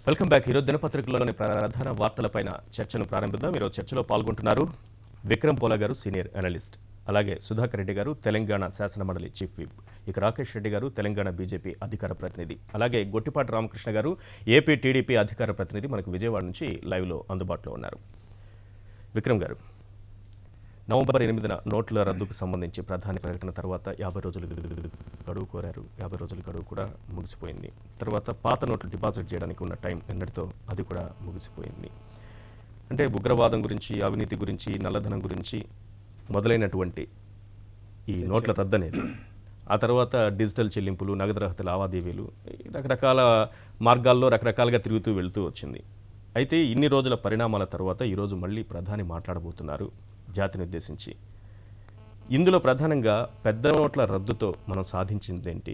Welcome back. ఈరోజు దినపత్రికలోని ప్రధాన వార్తలపైన చర్చను ప్రారంభిద్దాం. ఈరోజు చర్చలో పాల్గొంటున్నారు విక్రమ్ పోలా గారు, సీనియర్ అనలిస్ట్, అలాగే సుధాకర్ రెడ్డి గారు, తెలంగాణ శాసనమండలి చీఫ్ విప్, ఇక రాకేష్ రెడ్డి గారు, తెలంగాణ బీజేపీ అధికార ప్రతినిధి, అలాగే గొట్టిపాటి రామకృష్ణ గారు, ఏపీ టీడీపీ అధికార ప్రతినిధి మనకు విజయవాడ నుంచి లైవ్లో అందుబాటులో ఉన్నారు. విక్రమ్ గారు, నవంబర్ 8న నోట్ల రద్దుకు సంబంధించి ప్రధాని ప్రకటన తర్వాత 50 రోజులు గడువు కోరారు. 50 రోజుల గడువు కూడా ముగిసిపోయింది. తర్వాత పాత నోట్లు డిపాజిట్ చేయడానికి ఉన్న టైం నిన్నటితో అది కూడా ముగిసిపోయింది. అంటే ఉగ్రవాదం గురించి, అవినీతి గురించి, నల్లధనం గురించి మొదలైనటువంటి ఈ నోట్ల రద్దు అనేది, ఆ తర్వాత డిజిటల్ చెల్లింపులు, నగదు రహిత లావాదేవీలు, రకరకాల మార్గాల్లో రకరకాలుగా తిరుగుతూ వెళుతూ వచ్చింది. అయితే ఇన్ని రోజుల పరిణామాల తర్వాత ఈరోజు మళ్ళీ ప్రధాని మాట్లాడబోతున్నారు జాతిని ఉద్దేశించి. ఇందులో ప్రధానంగా పెద్ద నోట్ల రద్దుతో మనం సాధించిందేంటి,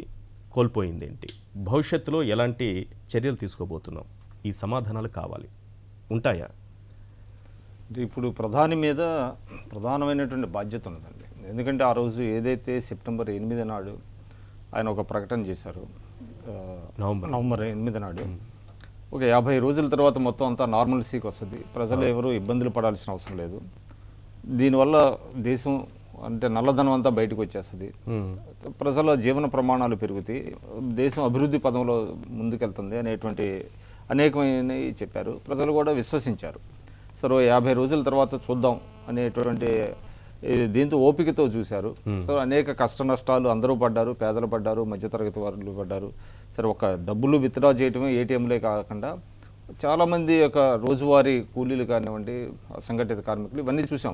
కోల్పోయిందేంటి, భవిష్యత్తులో ఎలాంటి చర్యలు తీసుకోబోతున్నాం, ఈ సమాధానాలు కావాలి, ఉంటాయా? ఇప్పుడు ప్రధాని మీద ప్రధానమైనటువంటి బాధ్యత ఉన్నదండి. ఎందుకంటే ఆ రోజు ఏదైతే సెప్టెంబర్ 8 నాడు ఆయన ఒక ప్రకటన చేశారు, నవంబర్ 8 నాడు, ఒక 50 రోజుల తర్వాత మొత్తం అంతా నార్మల్సీకి వస్తుంది, ప్రజలు ఎవరు ఇబ్బందులు పడాల్సిన అవసరం లేదు, దీనివల్ల దేశం అంటే నల్లధనం అంతా బయటకు వచ్చేస్తుంది, ప్రజల జీవన ప్రమాణాలు పెరుగుతాయి, దేశం అభివృద్ధి పదంలో ముందుకెళ్తుంది అనేటువంటి అనేకమైనవి చెప్పారు. ప్రజలు కూడా విశ్వసించారు. సరే 50 రోజుల తర్వాత చూద్దాం అనేటువంటి దీంతో ఓపికతో చూశారు. సో అనేక కష్ట నష్టాలు అందరూ పడ్డారు, పేదలు పడ్డారు, మధ్యతరగతి వారు పడ్డారు. సరే ఒక డబ్బులు విత్డ్రా చేయటమే ఏటీఎంలే కాకుండా చాలామంది యొక్క రోజువారీ కూలీలు కానివ్వండి, అసంఘటిత కార్మికులు, ఇవన్నీ చూసాం.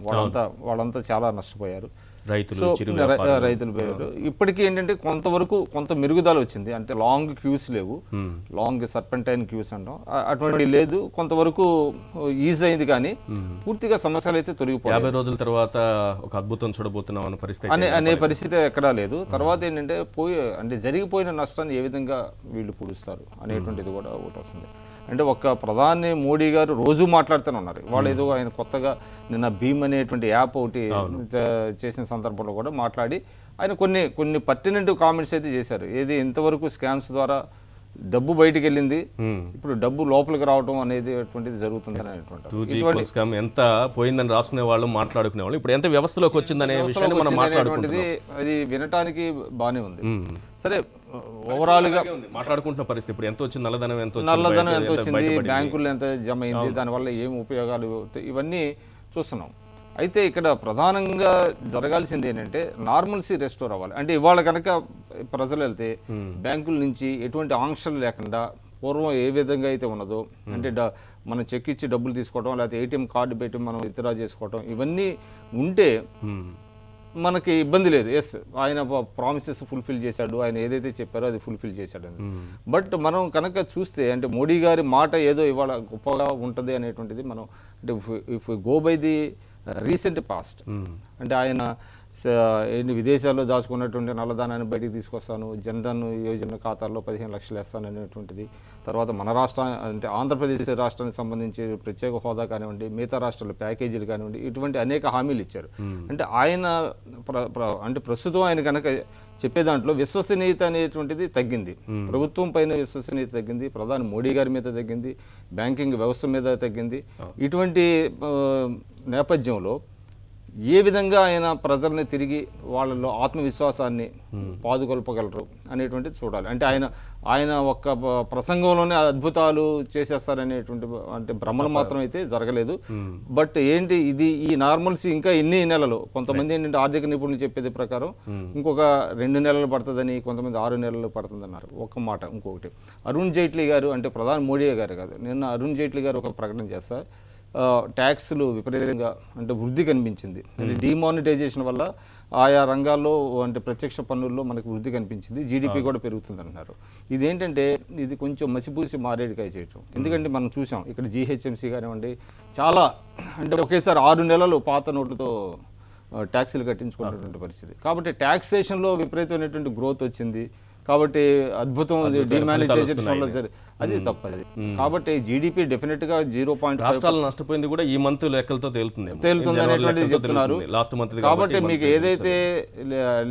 వాళ్ళంతా చాలా నష్టపోయారు, రైతులు పోయారు. ఇప్పటికీ ఏంటంటే కొంత మెరుగుదల వచ్చింది. అంటే లాంగ్ క్యూస్ లేవు, లాంగ్ సర్పెంటైన్ క్యూస్ అంటాం, అటువంటి లేదు, కొంతవరకు ఈజీ అయింది. కానీ పూర్తిగా సమస్యలు అయితే తొలగిపోయాయి. 50 రోజుల తర్వాత ఒక అద్భుతం చూడబోతున్నాం అనే పరిస్థితి ఎక్కడా లేదు. తర్వాత ఏంటంటే అంటే జరిగిపోయిన నష్టాన్ని ఏ విధంగా వీళ్ళు పూడుస్తారు అనేటువంటిది కూడా ఒకటి వస్తుంది. అంటే ఒక ప్రధాని మోడీ గారు రోజు మాట్లాడుతూనే ఉన్నారు. వాళ్ళు ఏదో ఆయన కొత్తగా నిన్న భీమ్ అనేటువంటి యాప్ ఒకటి చేసిన సందర్భంలో కూడా మాట్లాడి ఆయన కొన్ని పర్టినెంట్ కామెంట్స్ అయితే చేశారు. ఏది ఇంతవరకు స్కామ్స్ ద్వారా డబ్బు బయటికి వెళ్ళింది, ఇప్పుడు డబ్బు లోపలికి రావడం అనేది జరుగుతుంది అనేటువంటి ఎంత పోయిందని రాసుకునే వాళ్ళు, మాట్లాడుకునే వాళ్ళు, ఇప్పుడు ఎంత వ్యవస్థలోకి వచ్చిందనే విషయాన్ని మనం మాట్లాడుకుంటున్నది. అది వినటానికి బాగానే ఉంది. సరే ఓవరాల్ గా మాట్లాడుకుంటున్న పరిస్థితి ఇప్పుడు ఎంత వచ్చింది, నల్లధనం ఎంత వచ్చింది, బ్యాంకుల్లో ఎంత జమ అయింది, దానివల్ల ఏం ఉపయోగాలు, ఇవన్నీ చూస్తున్నాం. అయితే ఇక్కడ ప్రధానంగా జరగాల్సింది ఏంటంటే నార్మల్సీ రెస్టోర్ అవ్వాలి. అంటే ఇవాళ కనుక ప్రజలు వెళ్తే బ్యాంకుల నుంచి ఎటువంటి ఆంక్షలు లేకుండా పూర్వం ఏ విధంగా అయితే ఉన్నదో, అంటే మనం చెక్ ఇచ్చి డబ్బులు తీసుకోవడం, లేకపోతే ఏటీఎం కార్డు పెట్టి మనం విత్డ్రా చేసుకోవడం, ఇవన్నీ ఉంటే మనకి ఇబ్బంది లేదు. ఎస్, ఆయన ప్రామిసెస్ ఫుల్ఫిల్ చేశాడు, ఆయన ఏదైతే చెప్పారో అది ఫుల్ఫిల్ చేశాడని. బట్ మనం కనుక చూస్తే అంటే మోడీ గారి మాట ఏదో ఇవాళ గొప్పగా ఉంటుంది అనేటువంటిది మనం అంటే if go by the recent past, అంటే ఆయన విదేశాల్లో దాచుకున్నటువంటి నల్లధనాన్ని బయటికి తీసుకొస్తాను, జన్ధన్ యోజన ఖాతాల్లో 15 లక్షలు వేస్తాను అనేటువంటిది, తర్వాత మన అంటే ఆంధ్రప్రదేశ్ రాష్ట్రానికి సంబంధించి ప్రత్యేక హోదా కానివ్వండి, మిగతా రాష్ట్రాల ప్యాకేజీలు కానివ్వండి, ఇటువంటి అనేక హామీలు ఇచ్చారు. అంటే ఆయన అంటే ప్రస్తుతం ఆయన కనుక చెప్పే దాంట్లో విశ్వసనీయత అనేటువంటిది తగ్గింది, ప్రభుత్వం పైన విశ్వసనీయత తగ్గింది, ప్రధాని మోడీ గారి మీద తగ్గింది, బ్యాంకింగ్ వ్యవస్థ మీద తగ్గింది. ఇటువంటి నేపథ్యంలో ఏ విధంగా ఆయన ప్రజల్ని తిరిగి వాళ్ళలో ఆత్మవిశ్వాసాన్ని పాదుకొల్పగలరు అనేటువంటిది చూడాలి. అంటే ఆయన ఒక్క ప్రసంగంలోనే అద్భుతాలు చేసేస్తారనేటువంటి అంటే భ్రమలు మాత్రం అయితే జరగలేదు. బట్ ఏంటి ఇది ఈ నార్మల్సీ ఇంకా ఎన్ని నెలలు, కొంతమంది ఏంటంటే ఆర్థిక నిపుణులు చెప్పేది ప్రకారం ఇంకొక 2 నెలలు పడుతుందని, కొంతమంది 6 నెలలు పడుతుందన్నారు. ఒక మాట. ఇంకొకటి, అరుణ్ జైట్లీ గారు, అంటే ప్రధాని మోడీ గారు కాదు, నిన్న అరుణ్ జైట్లీ గారు ఒక ప్రకటన చేస్తారు, ట్యాక్స్లు విపరీతంగా అంటే వృద్ధి కనిపించింది, అంటే డిమానిటైజేషన్ వల్ల ఆయా రంగాల్లో అంటే ప్రత్యక్ష పన్నుల్లో మనకు వృద్ధి కనిపించింది, జీడిపి కూడా పెరుగుతుంది అంటున్నారు. ఇదేంటంటే ఇది కొంచెం మసిపూసి మారేడుకాయ చేయటం. ఎందుకంటే మనం చూసాం ఇక్కడ జీహెచ్ఎంసీ కానివ్వండి, చాలా అంటే ఒకేసారి 6 నెలలు పాత నోట్లతో ట్యాక్సులు కట్టించుకున్నటువంటి పరిస్థితి. కాబట్టి ట్యాక్సేషన్లో విపరీతమైనటువంటి గ్రోత్ వచ్చింది. కాబట్టి అద్భుతం డిమానిటైజేషన్ వల్ల అది తప్పది. కాబట్టి జీడిపి డెఫినెట్ గా 0.5 రాష్ట్రాలు నష్టపోయింది కూడా ఈ మంత్ లెక్కలతో తేలుతుంది అనేటువంటిది చెప్తున్నారు. లాస్ట్ మంత్ కాబట్టి మీకు ఏదైతే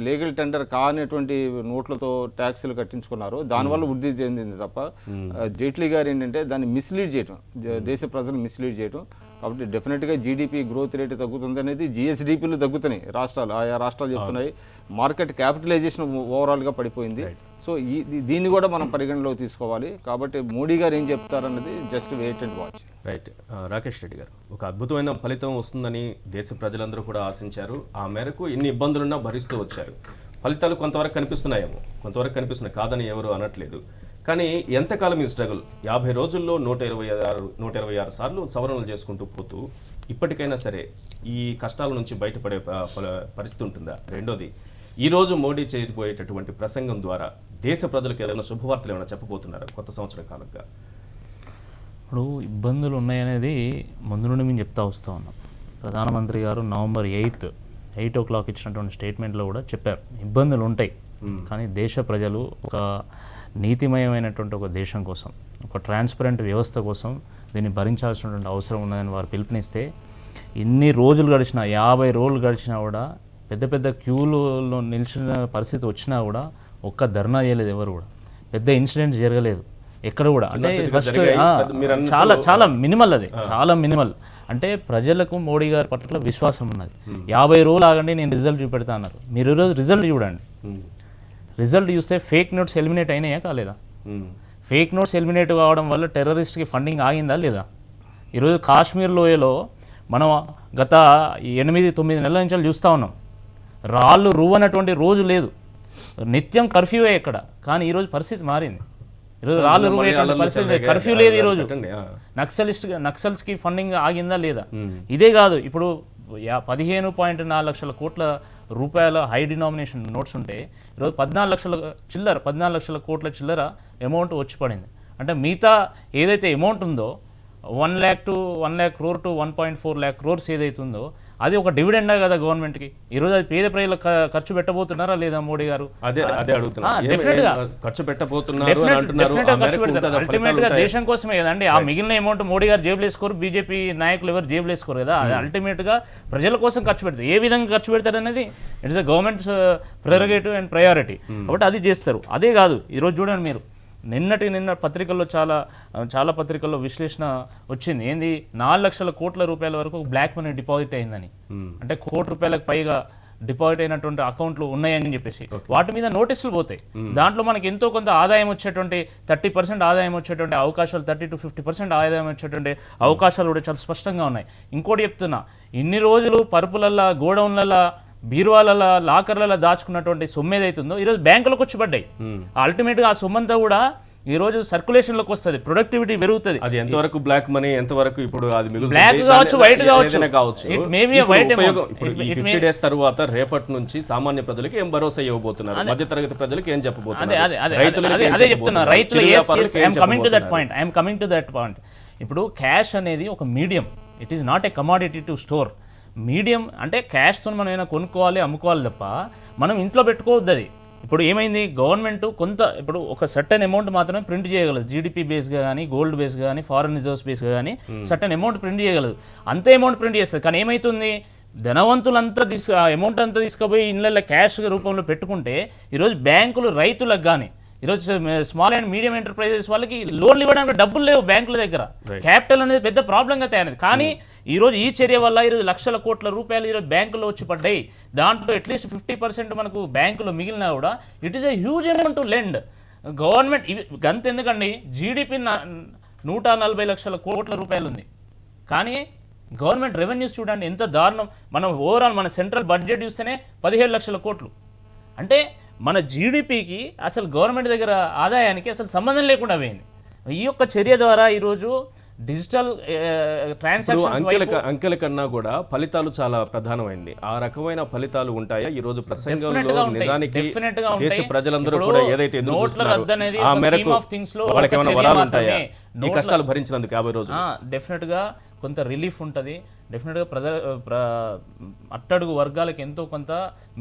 లీగల్ టెండర్ కానిటువంటి నోట్లతో ట్యాక్సులు కట్టించుకున్నారో దానివల్ల వృద్ధి చెందింది తప్ప జైట్లీ గారు ఏంటంటే దాన్ని మిస్లీడ్ చేయటం, దేశ ప్రజలు మిస్లీడ్ చేయటం. కాబట్టి డెఫినెట్గా జీడిపి గ్రోత్ రేట్ తగ్గుతుంది అనేది జిఎస్డిపిలు తగ్గుతున్నాయి ఆయా రాష్ట్రాలు చెప్తున్నాయి. మార్కెట్ క్యాపిటలైజేషన్ ఓవరాల్గా పడిపోయింది. సో దీన్ని కూడా మనం పరిగణలోకి తీసుకోవాలి. కాబట్టి మోడీ గారు ఏం చెప్తారన్నది just wait and watch. Right. Rakesh Reddy గారు, ఒక అద్భుతమైన ఫలితం వస్తుందని దేశ ప్రజలందరూ కూడా ఆశించారు. ఆ మేరకు ఎన్ని ఇబ్బందులున్నా భరిస్తూ వచ్చారు. ఫలితాలు కొంతవరకు కనిపిస్తున్నాయేమో, కొంతవరకు కనిపిస్తున్నాయి, కాదని ఎవరు అనట్లేదు. కానీ ఎంతకాలం ఈ స్ట్రగుల్? 50 రోజుల్లో 126 సార్లు సవరణలు చేసుకుంటూ పోతూ ఇప్పటికైనా సరే ఈ కష్టాల నుంచి బయటపడే పరిస్థితి ఉంటుందా? రెండోది, ఈరోజు మోడీ చేయబోయేటటువంటి ప్రసంగం ద్వారా దేశ ప్రజలకు ఏదైనా శుభవార్తలు ఏమైనా చెప్పబోతున్నారా కొత్త సంవత్సరం కాలంగా? ఇప్పుడు ఇబ్బందులు ఉన్నాయనేది ముందు నుండి మేము చెప్తా వస్తూ ఉన్నాం. ప్రధానమంత్రి గారు November 8 o'clock ఇచ్చినటువంటి స్టేట్మెంట్లో కూడా చెప్పారు ఇబ్బందులు ఉంటాయి, కానీ దేశ ప్రజలు ఒక నీతిమయమైనటువంటి ఒక దేశం కోసం, ఒక ట్రాన్స్పరెంట్ వ్యవస్థ కోసం దీన్ని భరించాల్సినటువంటి అవసరం ఉన్నదని వారు పిలుపునిస్తే ఇన్ని రోజులు గడిచినా 50 రోజులు గడిచినా కూడా పెద్ద పెద్ద క్యూలో నిలిచిన పరిస్థితి వచ్చినా కూడా ఒక్క ధర్నా చేయలేదు ఎవరు కూడా. పెద్ద ఇన్సిడెంట్స్ జరగలేదు ఎక్కడ కూడా. అంటే ఫస్ట్ చాలా చాలా మినిమల్, అది చాలా మినిమల్. అంటే ప్రజలకు మోడీ గారి పట్ల విశ్వాసం ఉన్నది. 50 రోజులు ఆగండి నేను రిజల్ట్ చూపెడతా అన్నారు. మీరు ఈరోజు రిజల్ట్ చూడండి. రిజల్ట్ చూస్తే ఫేక్ నోట్స్ ఎలిమినేట్ అయినాయా కాలేదా? ఫేక్ నోట్స్ ఎలిమినేట్ కావడం వల్ల టెర్రరిస్ట్కి ఫండింగ్ ఆగిందా లేదా? ఈరోజు కాశ్మీర్ లోయలో మనం గత 8-9 నెలల నుంచి చూస్తూ ఉన్నాం. రాళ్ళు రువ్వనటువంటి రోజు లేదు, నిత్యం కర్ఫ్యూయే ఇక్కడ. కానీ ఈరోజు పరిస్థితి మారింది. ఈరోజు రాళ్ళు రువ్వేటువంటి పరిస్థితి, కర్ఫ్యూ లేదు ఈరోజు. నక్సల్స్కి ఫండింగ్ ఆగిందా లేదా? ఇదే కాదు, ఇప్పుడు 15.4 లక్షల కోట్ల రూపాయల హై డినామినేషన్ నోట్స్ ఉంటే ఈరోజు 14 లక్షల కోట్ల చిల్లర అమౌంట్ వచ్చి పడింది. అంటే మిగతా ఏదైతే అమౌంట్ ఉందో 1 lakh crore to 1.4 lakh crores ఏదైతే ఉందో అది ఒక డివిడెండా కదా గవర్నమెంట్కి. ఈరోజు అది పేద ప్రజలకు ఖర్చు పెట్టబోతున్నారా లేదా మోడీ గారు? అదే అడుగుతున్నా. ఖర్చు పెట్టబోతున్నారు. అల్టిమేట్ గా దేశం కోసమే కదండి. ఆ మిగిలిన అమౌంట్ మోడీ గారు జేబులు వేసుకోరు, బీజేపీ నాయకులు ఎవరు జేబులు వేసుకోరు కదా. అల్టిమేట్ గా ప్రజల కోసం ఖర్చు పెడతారు. ఏ విధంగా ఖర్చు పెడతారు అనేది it's a government prerogative and priority. కాబట్టి అది చేస్తారు. అదే కాదు, ఈరోజు చూడండి మీరు నిన్న పత్రికల్లో చాలా పత్రికల్లో విశ్లేషణ వచ్చింది. ఏంది 4 లక్షల కోట్ల రూపాయల వరకు బ్లాక్ మనీ డిపాజిట్ అయిందని. అంటే ₹1 కోటి పైగా డిపాజిట్ అయినటువంటి అకౌంట్లు ఉన్నాయని చెప్పేసి వాటి మీద నోటీసులు పోతాయి. దాంట్లో మనకి ఎంతో కొంత ఆదాయం వచ్చేటువంటి 30% ఆదాయం వచ్చేటువంటి అవకాశాలు, 30 to 50% ఆదాయం వచ్చేటువంటి అవకాశాలు కూడా చాలా స్పష్టంగా ఉన్నాయి. ఇంకోటి చెప్తున్నా, ఇన్ని రోజులు పరుపులల్లా, గోడౌన్లల్లా, బీరువాల, లాకర్లలో దాచుకున్నటువంటి సొమ్ము ఏదైతుందో ఈరోజు బ్యాంకులకు వచ్చి పడ్డాయి. అల్టిమేట్గా ఆ సొమ్మంతా కూడా ఈ రోజు సర్క్యులేషన్లోకి వస్తుంది, ప్రొడక్టివిటీ పెరుగుతుంది. అది ఎంతవరకు బ్లాక్ మనీ, ఎంతవరకు ఇప్పుడు అది బ్లాక్ కావచ్చు, వైట్ కావచ్చు. ఇప్పుడు 50 days తర్వాత రేపటి నుంచి సామాన్య ప్రజలకు ఏం భరోసా ఇవ్వబోతున్నారు? మధ్యతరగతి ప్రజలకు ఏం చెప్పబోతున్నారు? Coming to that point. ఇప్పుడు క్యాష్ అనేది ఒక medium, it is not a commodity to store. Medium అంటే క్యాష్తో మనం ఏమైనా కొనుక్కోవాలి, అమ్ముకోవాలి తప్ప మనం ఇంట్లో పెట్టుకోవద్దు. అది ఇప్పుడు ఏమైంది, గవర్నమెంట్ కొంత ఇప్పుడు ఒక సర్టెన్ అమౌంట్ మాత్రమే ప్రింట్ చేయగలదు. జీడిపి బేస్గా కానీ, గోల్డ్ బేస్గా కానీ, ఫారెన్ రిజర్వ్స్ బేస్గా కానీ సర్టెన్ అమౌంట్ ప్రింట్ చేయగలదు. అంతే అమౌంట్ ప్రింట్ చేస్తుంది. కానీ ఏమవుతుంది, ధనవంతులంతా అమౌంట్ అంతా తీసుకుపోయి ఇళ్ళల్లో క్యాష్ రూపంలో పెట్టుకుంటే ఈరోజు బ్యాంకులు రైతులకు కానీ, ఈరోజు స్మాల్ అండ్ మీడియం ఎంటర్ప్రైజెస్ వాళ్ళకి లోన్లు ఇవ్వడానికి డబ్బులు లేవు బ్యాంకుల దగ్గర. క్యాపిటల్ అనేది పెద్ద ప్రాబ్లంగా తయారైంది. కానీ ఈరోజు ఈ చర్య వల్ల ఈరోజు లక్షల కోట్ల రూపాయలు ఈరోజు బ్యాంకులో వచ్చి పడ్డాయి. దాంట్లో అట్లీస్ట్ 50% మనకు బ్యాంకులో మిగిలినా కూడా it is a huge amount to lend. Government గంత ఎందుకండి, జీడిపి 140 లక్షల కోట్ల రూపాయలు ఉంది. కానీ గవర్నమెంట్ రెవెన్యూస్ చూడండి ఎంత దారుణం. మనం ఓవరాల్ మన సెంట్రల్ బడ్జెట్ చూస్తేనే 17 లక్షల కోట్లు. అంటే మన జీడిపికి అసలు గవర్నమెంట్ దగ్గర ఆదాయానికి అసలు సంబంధం లేకుండా పోయింది. ఈ యొక్క చర్య ద్వారా ఈరోజు డిజిటల్ అంకెల కన్నా కూడా ఫలితాలు చాలా ప్రధానమైంది. ఆ రకమైన ఫలితాలు ఉంటాయా ఈ రోజు ప్రసంగంలో? నిజానికి దేశ ప్రజలందరూ కూడా ఏదైతే ఎదురు చూస్తున్నారో ఆ మేరకు వాళ్ళకి ఏమైనా వరాలు ఉంటాయా ఈ కష్టాలు భరించినందుకు 50 రోజులు? డెఫినెట్ గా కొంత రిలీఫ్ ఉంటుంది. డెఫినెట్గా అట్టడుగు వర్గాలకు ఎంతో కొంత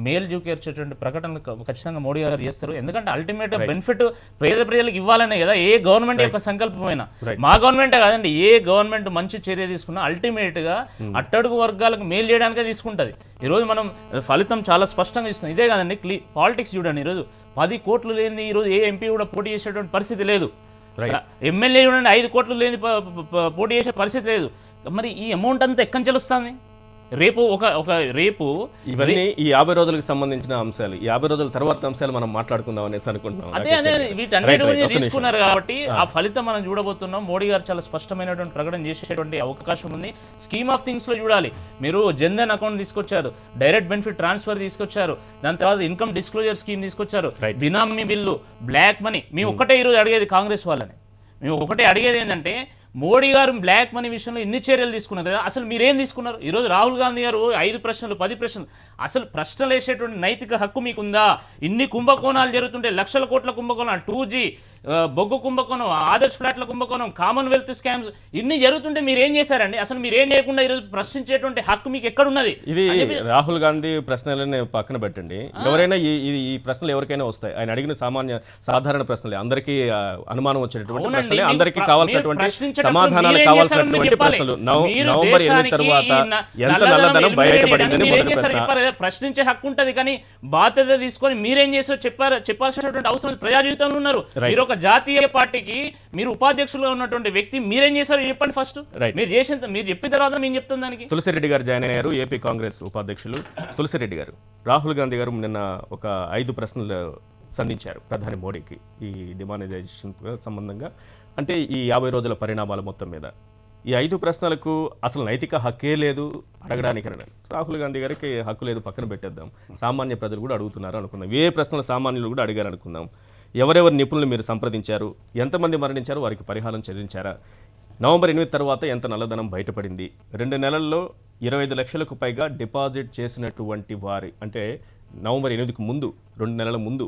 మేలు చూకేర్చేటువంటి ప్రకటనలు ఖచ్చితంగా మోడీ గారు చేస్తారు. ఎందుకంటే అల్టిమేట్ బెనిఫిట్ పేద ప్రజలకు ఇవ్వాలనే కదా ఏ గవర్నమెంట్ యొక్క సంకల్పమైనా. మా గవర్నమెంటే కాదండి, ఏ గవర్నమెంట్ మంచి చర్య తీసుకున్నా అల్టిమేట్ గా అట్టడుగు వర్గాలకు మేలు చేయడానికే తీసుకుంటది. ఈరోజు మనం ఫలితం చాలా స్పష్టంగా ఇస్తుంది. ఇదే కాదండి, పాలిటిక్స్ చూడండి, ఈరోజు 10 కోట్లు లేని ఈరోజు ఏ ఎంపీ కూడా పోటీ చేసేటువంటి పరిస్థితి లేదు. ఎమ్మెల్యే చూడండి 5 కోట్లు లేని పోటీ చేసే పరిస్థితి లేదు. మరి ఈ అమౌంట్ అంతా ఎక్కడి నుంచి వస్తుంది? రేపు రేపు ఇవన్నీ ఈ 50 రోజులకు సంబంధించిన అంశాలు, 50 రోజుల తర్వాత అంశాలు మనం మాట్లాడుకుందాం అనేసి అనుకుంటున్నాం. అదే వీటన్నిటి గురించి తీసుకున్నారు కాబట్టి ఆ ఫలితం మనం చూడబోతున్నాం. మోడీ గారు చాలా స్పష్టమైనటువంటి ప్రకటన చేసేటువంటి అవకాశం ఉంది. స్కీమ్ ఆఫ్ థింగ్స్ లో చూడాలి, మీరు జన్ధన్ అకౌంట్ తీసుకొచ్చారు, డైరెక్ట్ బెనిఫిట్ ట్రాన్స్ఫర్ తీసుకొచ్చారు, దాని తర్వాత ఇన్కమ్ డిస్క్లోజర్ స్కీమ్ తీసుకొచ్చారు, బినామీ బిల్లు, బ్లాక్ మనీ. మేము ఒక్కటే ఈరోజు అడిగేది కాంగ్రెస్ వాళ్ళని, మేము ఒకటే అడిగేది ఏంటంటే మోడీ గారు బ్లాక్ మనీ విషయంలో ఇన్ని చర్యలు తీసుకున్నారు కదా, అసలు మీరేం తీసుకున్నారు? ఈరోజు రాహుల్ గాంధీ గారు 5 ప్రశ్నలు 10 ప్రశ్నలు, అసలు ప్రశ్నలు వేసేటువంటి నైతిక హక్కు మీకుందా? ఇన్ని కుంభకోణాలు జరుగుతుంటే, లక్షల కోట్ల కుంభకోణాలు, 2G బొగ్గు కుంభకోణం, ఆదర్శ్ ఫ్లాట్ల కుంభకోణం, కామన్వెల్త్ స్కామ్స్ ఇన్ని జరుగుతుంటే మీరేం చేశారండి? అసలు మీరేం చేయకుండా ఈరోజు ప్రశ్నించేటువంటి హక్కు మీకు ఎక్కడున్నది? ఇది రాహుల్ గాంధీ ప్రశ్నలని పక్కన పెట్టండి, ఎవరైనా ఈ ప్రశ్నలు ఎవరికైనా వస్తాయి. ఆయన అడిగిన సాధారణ ప్రశ్నలే, అందరికీ అనుమానం వచ్చేటటువంటి ప్రశ్నలే, అందరికీ కావాల్సినటువంటి సమాధానాలు కావాల్సినటువంటి ప్రశ్నలు. నవంబర్ 8 తర్వాత ఎంత నల్లధనం బయటపడిందని మొదటి ప్రశ్న. ప్రశ్నించే హక్కు ఉంటది, కానీ బాధ్యత తీసుకొని మీరేం చేసారో చెప్పాల్సినటువంటి అవసరం ప్రజా జీవితంలో ఉన్నారు. మీరు ఒక జాతీయ పార్టీకి మీరు ఉపాధ్యక్షులుగా ఉన్నటువంటి వ్యక్తి, మీరేం చేశారో చెప్పండి ఫస్ట్. మీరు చెప్పిన తర్వాత మేము చెప్తాం దానికి. తులసిరెడ్డి గారు జాయిన్ అయ్యారు, ఏపీ కాంగ్రెస్ ఉపాధ్యక్షులు. తులసిరెడ్డి గారు, రాహుల్ గాంధీ గారు నిన్న ఒక 5 ప్రశ్నలు సంధించారు ప్రధాని మోడీకి ఈ డిమానిటైజేషన్ సంబంధంగా. అంటే ఈ 50 రోజుల పరిణామాల మొత్తం మీద ఈ 5 ప్రశ్నలకు అసలు నైతిక హక్కే లేదు అడగడానికి. రాహుల్ గాంధీ గారికి హక్కు లేదు, పక్కన పెట్టేద్దాం. సామాన్య ప్రజలు కూడా అడుగుతున్నారు అనుకుందాం, ఏ ప్రశ్నలు సామాన్యులు కూడా అడిగారు అనుకుందాం. ఎవరెవరి నిపుణులు మీరు సంప్రదించారు? ఎంతమంది మరణించారు? వారికి పరిహారం చెల్లించారా? నవంబర్ 8 తర్వాత ఎంత నల్లధనం బయటపడింది? 2 నెలల్లో 25 లక్షలకు పైగా డిపాజిట్ చేసినటువంటి వారి, అంటే నవంబర్ 8కు ముందు 2 నెలల ముందు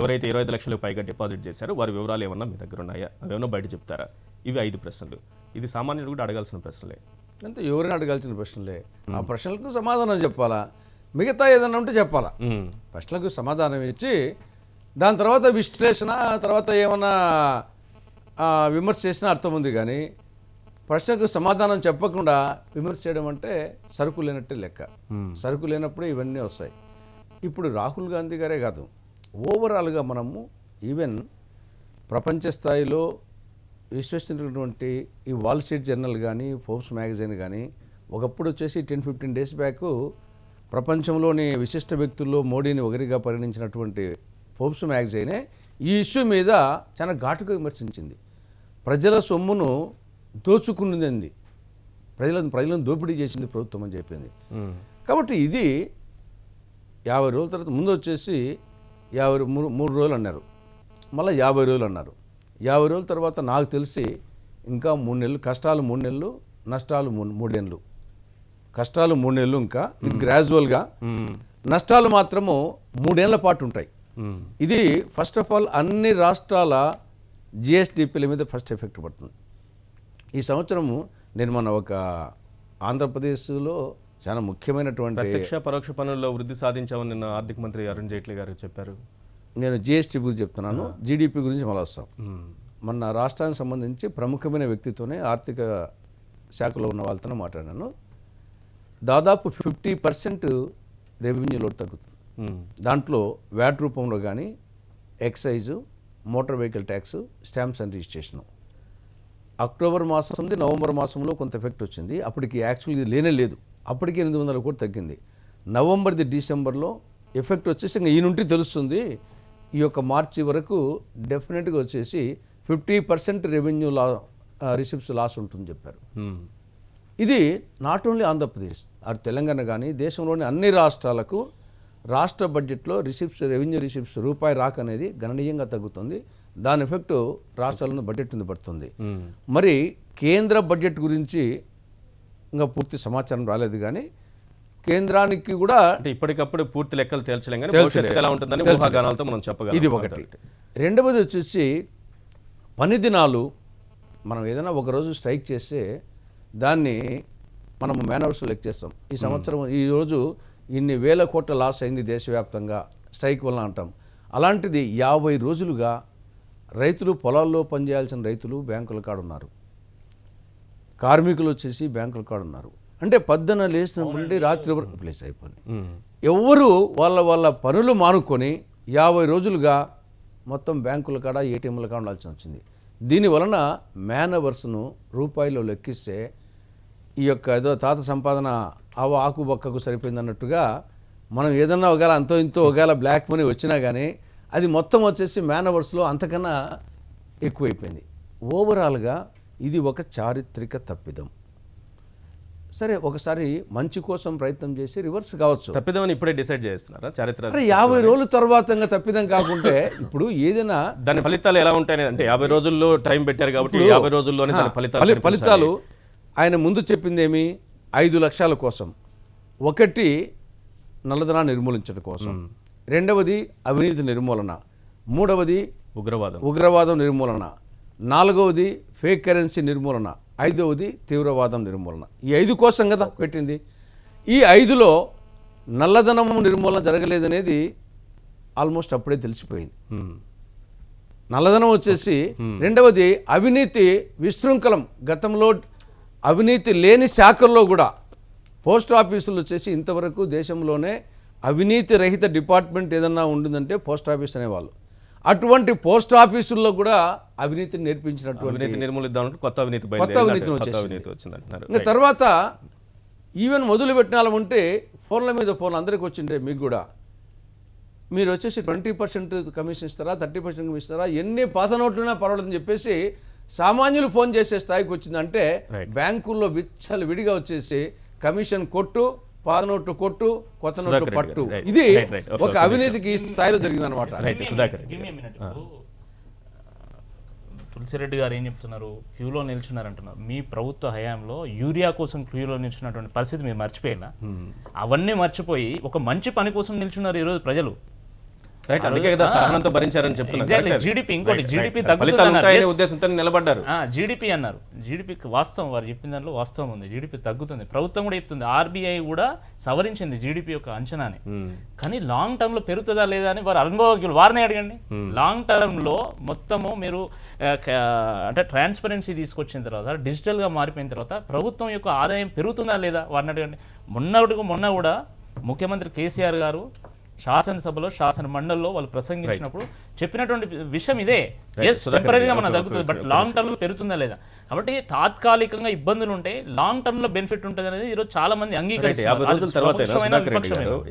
ఎవరైతే 25 లక్షలకు పైగా డిపాజిట్ చేశారో వారి వివరాలు ఏమన్నా మీ దగ్గర ఉన్నాయా? అవేమన్నా బయట చెప్తారా? ఇవి 5 ప్రశ్నలు. ఇది సామాన్యులు కూడా అడగాల్సిన ప్రశ్నలే. అంటే ఎవరైనా అడగాల్సిన ప్రశ్నలే. ఆ ప్రశ్నలకు సమాధానం చెప్పాలా, మిగతా ఏదన్నా ఉంటే చెప్పాలా. ప్రశ్నలకు సమాధానం ఇచ్చి దాని తర్వాత విశ్లేషణ, తర్వాత ఏమన్నా విమర్శ చేసినా అర్థం ఉంది. కానీ ప్రశ్నకు సమాధానం చెప్పకుండా విమర్శ చేయడం అంటే సరుకు లేనట్టే లెక్క. సరుకు లేనప్పుడే ఇవన్నీ వస్తాయి. ఇప్పుడు రాహుల్ గాంధీ గారే కాదు, ఓవరాల్గా మనము ఈవెన్ ప్రపంచ స్థాయిలో విశ్వసించినటువంటి ఈ వాల్ స్ట్రీట్ జర్నల్ కానీ, ఫోర్బ్స్ మ్యాగజైన్ కానీ ఒకప్పుడు వచ్చేసి 10-15 డేస్ బ్యాక్ ప్రపంచంలోని విశిష్ట వ్యక్తుల్లో మోడీని ఒకరిగా పరిగణించినటువంటి ఫోర్బ్స్ మ్యాగజైనే ఈ ఇష్యూ మీద చాలా ఘాటుగా విమర్శించింది. ప్రజల సొమ్మును దోచుకున్నది, ప్రజలను దోపిడీ చేసింది ప్రభుత్వం అని చెప్పింది. కాబట్టి ఇది 50 రోజుల తర్వాత ముందు వచ్చేసి 53 రోజులు అన్నారు, మళ్ళీ 50 రోజులు అన్నారు. 50 రోజుల తర్వాత నాకు తెలిసి ఇంకా 3 నెలలు, కష్టాలు 3 నెలలు, నష్టాలు 3 నెలలు. కష్టాలు 3 నెలలు, ఇంకా ఇది గ్రాడ్యువల్గా, నష్టాలు మాత్రము 3 ఏళ్ల పాటు ఉంటాయి. ఇది ఫస్ట్ ఆఫ్ ఆల్ అన్ని రాష్ట్రాల జిఎస్డిపిల మీద ఫస్ట్ ఎఫెక్ట్ పడుతుంది. ఈ సంవత్సరము నేను మన ఒక ఆంధ్రప్రదేశ్లో చాలా ముఖ్యమైనటువంటి ప్రత్యక్ష పరోక్ష పనుల్లో వృద్ధి సాధించామని నిన్న ఆర్థిక మంత్రి అరుణ్ జైట్లీ గారు చెప్పారు. నేను జిఎస్టీ గురించి చెప్తున్నాను, జీడిపి గురించి మళ్ళీ వస్తాం. మన రాష్ట్రానికి సంబంధించి ప్రముఖమైన వ్యక్తితోనే ఆర్థిక శాఖలో ఉన్న వాళ్ళతో మాట్లాడాను. దాదాపు 50% రెవెన్యూ లోడ్ తగ్గుతుంది. దాంట్లో వ్యాట్ రూపంలో కానీ, excise, motor vehicle tax, stamps and registration. October మాసం ఉంది, నవంబర్ మాసంలో కొంత ఎఫెక్ట్ వచ్చింది. అప్పటికి యాక్చువల్గా లేనే లేదు, అప్పటికి 800 కోట్లు తగ్గింది. నవంబర్ది డిసెంబర్లో ఎఫెక్ట్ వచ్చేసి ఇంకా ఈ నుండి తెలుస్తుంది. ఈ యొక్క మార్చి వరకు డెఫినెట్గా వచ్చేసి 50% రెవెన్యూ రిసిప్ట్స్ లాస్ ఉంటుందని చెప్పారు. ఇది not only Andhra Pradesh or Telangana కానీ దేశంలోని అన్ని రాష్ట్రాలకు రాష్ట్ర బడ్జెట్లో రెవెన్యూ రిసిప్ట్స్ రూపాయి రాక అనేది గణనీయంగా తగ్గుతుంది. దాని ఎఫెక్ట్ రాష్ట్రాలను బడ్జెట్ మీద పడుతుంది. మరి కేంద్ర బడ్జెట్ గురించి ఇంకా పూర్తి సమాచారం రాలేదు, కానీ కేంద్రానికి కూడా అంటే ఇప్పటికప్పుడు పూర్తి లెక్కలు తేల్చలేం, కానీ భవిష్యత్తు ఎలా ఉంటుందని ఊహాగానాలతో మనం చెప్పగలం. ఇది ఒకటి. రెండవది వచ్చేసి పని దినాలు. మనం ఏదైనా ఒకరోజు స్ట్రైక్ చేస్తే దాన్ని మనము మేనవర్స్ లెక్కేస్తాం. ఈ సంవత్సరం ఈరోజు ఇన్ని వేల కోట్ల లాస్ అయింది దేశవ్యాప్తంగా స్ట్రైక్ వలన అంటాం. అలాంటిది 50 రోజులుగా రైతులు పొలాల్లో పనిచేయాల్సిన రైతులు బ్యాంకుల కాడ ఉన్నారు, కార్మికులు వచ్చేసి బ్యాంకుల కాడ ఉన్నారు. అంటే పొద్దున లేచినప్పటి నుండి రాత్రి వరకు ప్లేస్ అయిపోయింది. ఎవరు వాళ్ళ పనులు మానుకొని 50 రోజులుగా మొత్తం బ్యాంకుల కాడ ఏటీఎంల కాడ ఉండాల్సి వచ్చింది. దీనివలన మేనవర్స్ను రూపాయలు లెక్కిస్తే ఈ యొక్క ఏదో తాత సంపాదన ఆకు బక్కకు సరిపోయింది అన్నట్టుగా మనం ఏదన్నా ఒకవేళ అంతో ఇంతో ఒకవేళ బ్లాక్ మనీ వచ్చినా కానీ అది మొత్తం వచ్చేసి మేనవర్స్లో అంతకన్నా ఎక్కువైపోయింది. ఓవరాల్గా ఇది ఒక చారిత్రక తప్పిదం. సరే, ఒకసారి మంచి కోసం ప్రయత్నం చేసి రివర్స్ కావచ్చు. తప్పిదమని ఇప్పుడే డిసైడ్ చేస్తున్నారా చారిత్ర? 50 రోజుల తర్వాత తప్పిదం కాకుంటే ఇప్పుడు ఏదైనా దాని ఫలితాలు ఎలా ఉంటాయి అంటే 50 రోజుల్లో టైం పెట్టారు కాబట్టి 50 రోజుల్లోనే దాని ఫలితాలు ఆయన ముందు చెప్పిందేమి 5 లక్ష్యాల కోసం. ఒకటి నల్లధనాన్ని నిర్మూలించడం కోసం, రెండవది అవినీతి నిర్మూలన, మూడవది ఉగ్రవాదం నిర్మూలన, నాలుగవది ఫేక్ కరెన్సీ నిర్మూలన, ఐదవది తీవ్రవాదం నిర్మూలన. ఈ 5 కోసం కదా పెట్టింది. ఈ 5లో నల్లధనం నిర్మూలన జరగలేదనేది ఆల్మోస్ట్ అప్పుడే తెలిసిపోయింది. నల్లధనం వచ్చేసి రెండవది అవినీతి విశృంఖలం. గతంలో అవినీతి లేని శాఖల్లో కూడా పోస్ట్ ఆఫీసులు వచ్చేసి ఇంతవరకు దేశంలోనే అవినీతి రహిత డిపార్ట్మెంట్ ఏదన్నా ఉండిందంటే పోస్ట్ ఆఫీస్ అనేవాళ్ళు. అటువంటి పోస్ట్ ఆఫీసుల్లో కూడా అవినీతిని నేర్పించినటువంటి కొత్త అవినీతి వచ్చిందంటున్నారు. ఇంకా తర్వాత ఈవెన్ మొదలు పెట్టినాలంటే ఫోన్ల మీద ఫోన్లు అందరికీ వచ్చింటే మీకు కూడా మీరు వచ్చేసి 20% కమిషన్ ఇస్తారా, 30% కమిషన్ ఇస్తారా, ఎన్ని పాత నోట్లున్నా పర్వాలేదని చెప్పేసి సామాన్యులు ఫోన్ చేసే స్థాయికి వచ్చిందంటే బ్యాంకుల్లో విచ్చలు విడిగా వచ్చేసి కమిషన్ కొట్టు, పాత నోట్లు కొట్టు, కొత్త నోట్లు పట్టు. ఇది ఒక అవినీతికి ఈ స్థాయిలో జరిగింది అనమాట. తులసిరెడ్డి గారు ఏం చెప్తున్నారు? క్యూలో నిల్చున్నారంటున్నారు. మీ ప్రభుత్వ హయాంలో యూరియా కోసం క్యూలో నిల్చున్నటువంటి పరిస్థితి మీరు మర్చిపోయినా, అవన్నీ మర్చిపోయి ఒక మంచి పని కోసం నిల్చున్నారు ఈరోజు ప్రజలు. అందుకే కదా సహనంతో భరించారని చెప్తున్నారు. జీడిపి ఇంకోటి జీడిపి ఉద్దేశంతో నిలబడ్డారు. జీడిపి అన్నారు. జీడిపికి వాస్తవం, వారు చెప్పిన దాంట్లో వాస్తవం ఉంది. జీడిపి తగ్గుతుంది, ప్రభుత్వం కూడా చెప్తుంది. ఆర్బీఐ కూడా సవరించింది జీడిపి యొక్క అంచనాని. కానీ లాంగ్ టర్మ్ లో పెరుగుతుందా లేదా అని వారు అనుభవజ్ఞులు, వారిని అడగండి. లాంగ్ టర్మ్ లో మొత్తము మీరు అంటే ట్రాన్స్పరెన్సీ తీసుకొచ్చిన తర్వాత, డిజిటల్ గా మారిపోయిన తర్వాత ప్రభుత్వం యొక్క ఆదాయం పెరుగుతుందా లేదా వారిని అడగండి. మొన్న కూడా ముఖ్యమంత్రి కేసీఆర్ గారు శాసనసభలో శాసన మండలిలో వాళ్ళు ప్రసంగించినప్పుడు చెప్పినటువంటి విషయం ఇదే. టెంపరీగా మనం తగ్గుతుంది, బట్ లాంగ్ టర్మ్ లో పెరుగుతుందా లేదా. కాబట్టి తాత్కాలికంగా ఇబ్బందులు ఉంటాయి, లాంగ్ టర్మ్ లో బెనిఫిట్ ఉంటుంది అనేది ఈరోజు చాలా మంది అంగీకరిస్తారు.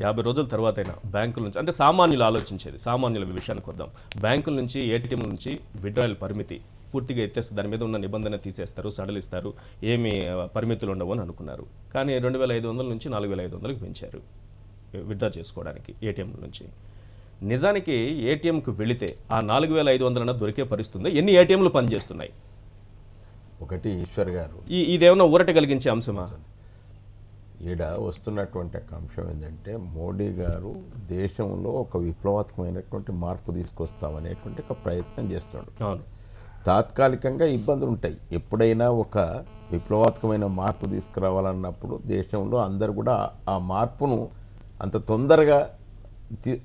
50 రోజుల తర్వాత బ్యాంకుల నుంచి అంటే సామాన్యులు ఆలోచించేది, సామాన్యుల విషయానికి వద్దాం. బ్యాంకుల నుంచి ఏటీఎం నుంచి విత్డ్రాయల్ పరిమితి పూర్తిగా ఎత్తేస్తే దాని మీద ఉన్న నిబంధన తీసేస్తారు, సడలిస్తారు, ఏమి పరిమితులు ఉండవు అని అనుకున్నారు. కానీ 2500 నుంచి 4500కి పెంచారు విత్డ్రా చేసుకోవడానికి ఏటీఎం నుంచి. నిజానికి ఏటీఎంకు వెళితే ఆ 4500 దొరికే పరిస్థితుంది. ఎన్ని ఏటీఎంలు పనిచేస్తున్నాయి? ఒకటి ఈశ్వర్ గారు, ఇదేమన్నా ఊరట కలిగించే అంశమా? ఈడ వస్తున్నటువంటి అంశం ఏంటంటే మోడీ గారు దేశంలో ఒక విప్లవాత్మకమైనటువంటి మార్పు తీసుకొస్తామనేటువంటి ఒక ప్రయత్నం చేస్తున్నాడు. తాత్కాలికంగా ఇబ్బందులు ఉంటాయి. ఎప్పుడైనా ఒక విప్లవాత్మకమైన మార్పు తీసుకురావాలన్నప్పుడు దేశంలో అందరూ కూడా ఆ మార్పును అంత తొందరగా